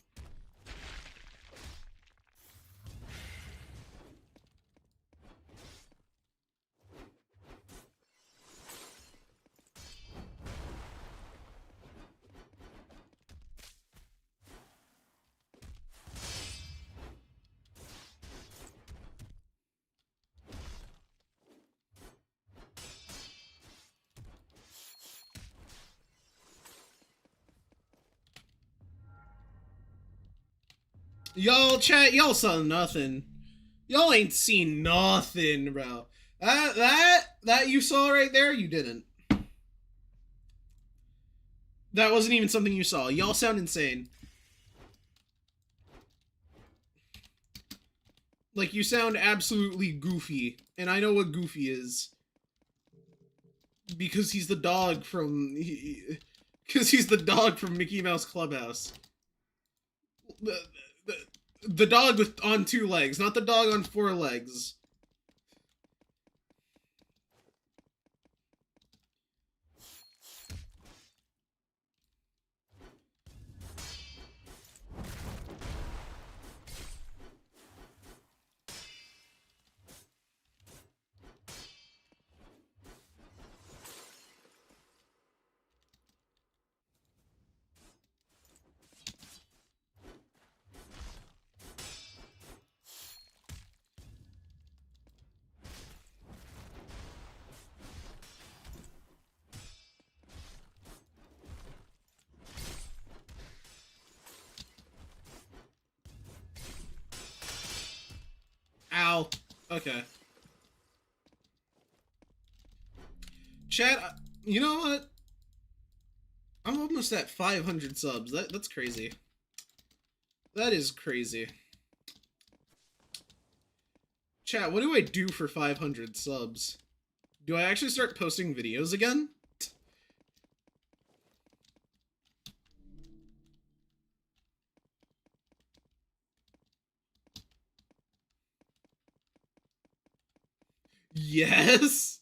Y'all, chat, y'all saw nothing. Y'all ain't seen nothing, bro. That you saw right there, you didn't. That wasn't even something you saw. Y'all sound insane. Like, you sound absolutely goofy. And I know what goofy is. Because he's the dog from... Because he's the dog from Mickey Mouse Clubhouse. The dog on 2 legs, not the dog on 4 legs. Ow. Okay. Chat, you know what? I'm almost at 500 subs. That's crazy. That is crazy. Chat, what do I do for 500 subs? Do I actually start posting videos again? Yes.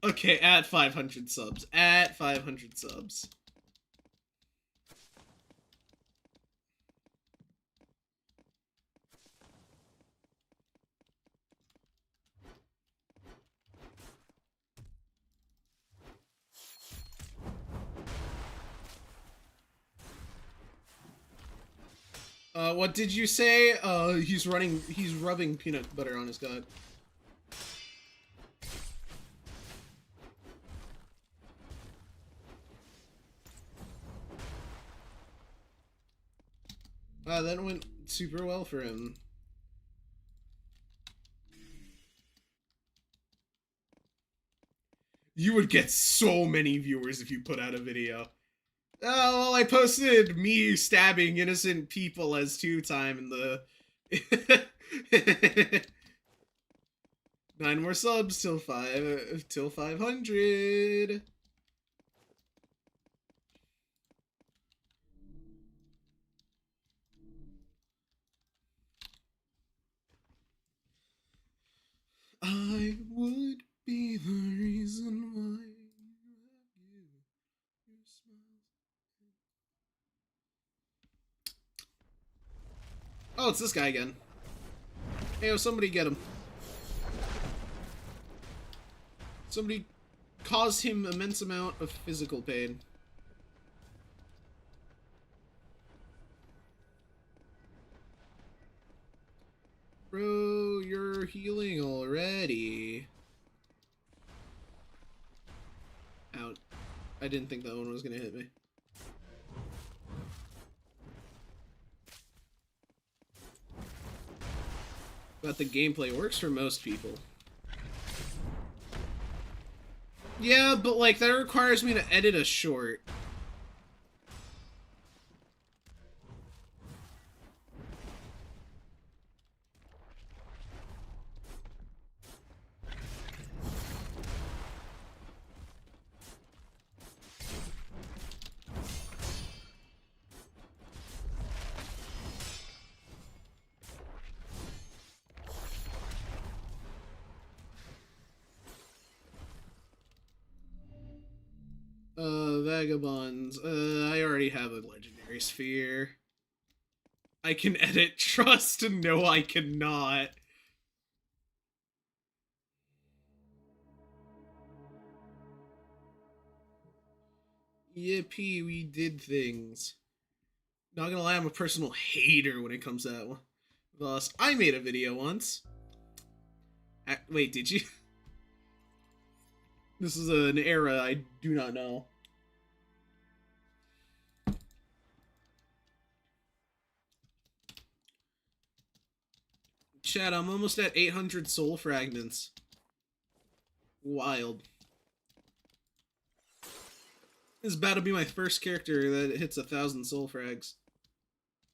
Okay, at 500 subs. At 500 subs. What did you say? He's rubbing peanut butter on his god. That went super well for him. You would get so many viewers if you put out a video. Oh, well, I posted me stabbing innocent people as 2-time in the... 9 more subs till 500. I would be the reason why you smile. Oh, it's this guy again. Hey, somebody get him. Somebody cause him immense amount of physical pain. Bro, you're healing already. Out. I didn't think that one was gonna hit me. But the gameplay works for most people. Yeah, but like that requires me to edit a short. Vagabonds. I already have a legendary sphere. I can edit trust. No, I cannot. Yippee, we did things. Not gonna lie, I'm a personal hater when it comes to that one. Thus, I made a video once. Wait, did you? This is an era I do not know. Chat, I'm almost at 800 soul fragments. Wild. This is about to be my first character that hits 1,000 soul frags.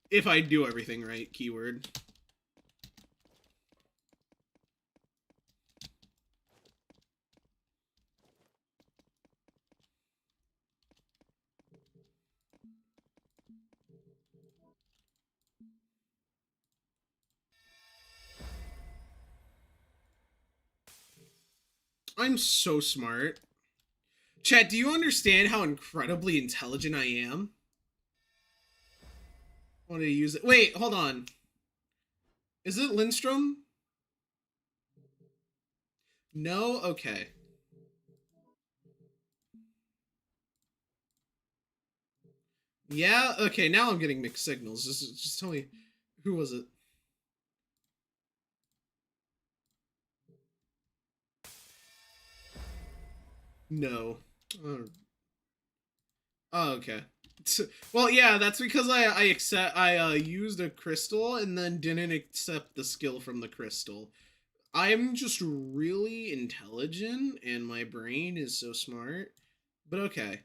If I do everything right, keyword. I'm so smart. Chat, do you understand how incredibly intelligent I am? I wanted to use it. Wait, hold on. Is it Lindstrom? No? Okay. Yeah? Okay, now I'm getting mixed signals. Just tell me, who was it? No. Oh, okay. Well, yeah, that's because I used a crystal and then didn't accept the skill from the crystal. I'm just really intelligent and my brain is so smart. But okay.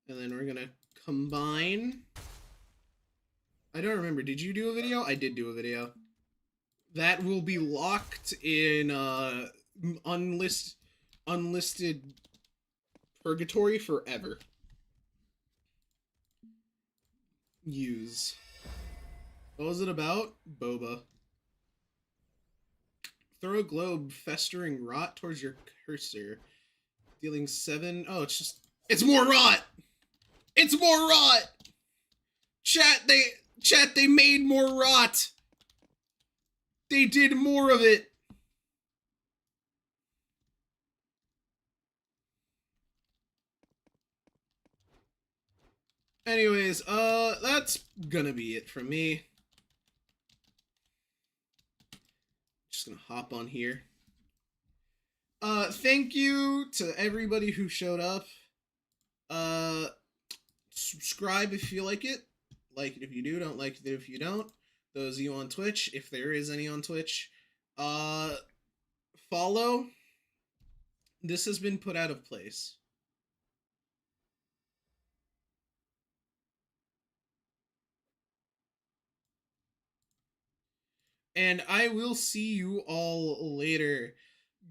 And then we're gonna combine. I don't remember. Did you do a video? I did do a video. That will be locked in unlisted purgatory forever. Use. What was it about? Boba. Throw a globe festering rot towards your cursor. Dealing 7. Oh, it's more rot! It's more rot! Chat, they made more rot! They did more of it! Anyways, that's gonna be it from me. Just gonna hop on here. Thank you to everybody who showed up. Subscribe if you like it. Like it if you do, don't like it if you don't. Those of you on Twitch, if there is any on Twitch. Follow. This has been put out of place. And I will see you all later.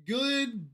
Goodbye.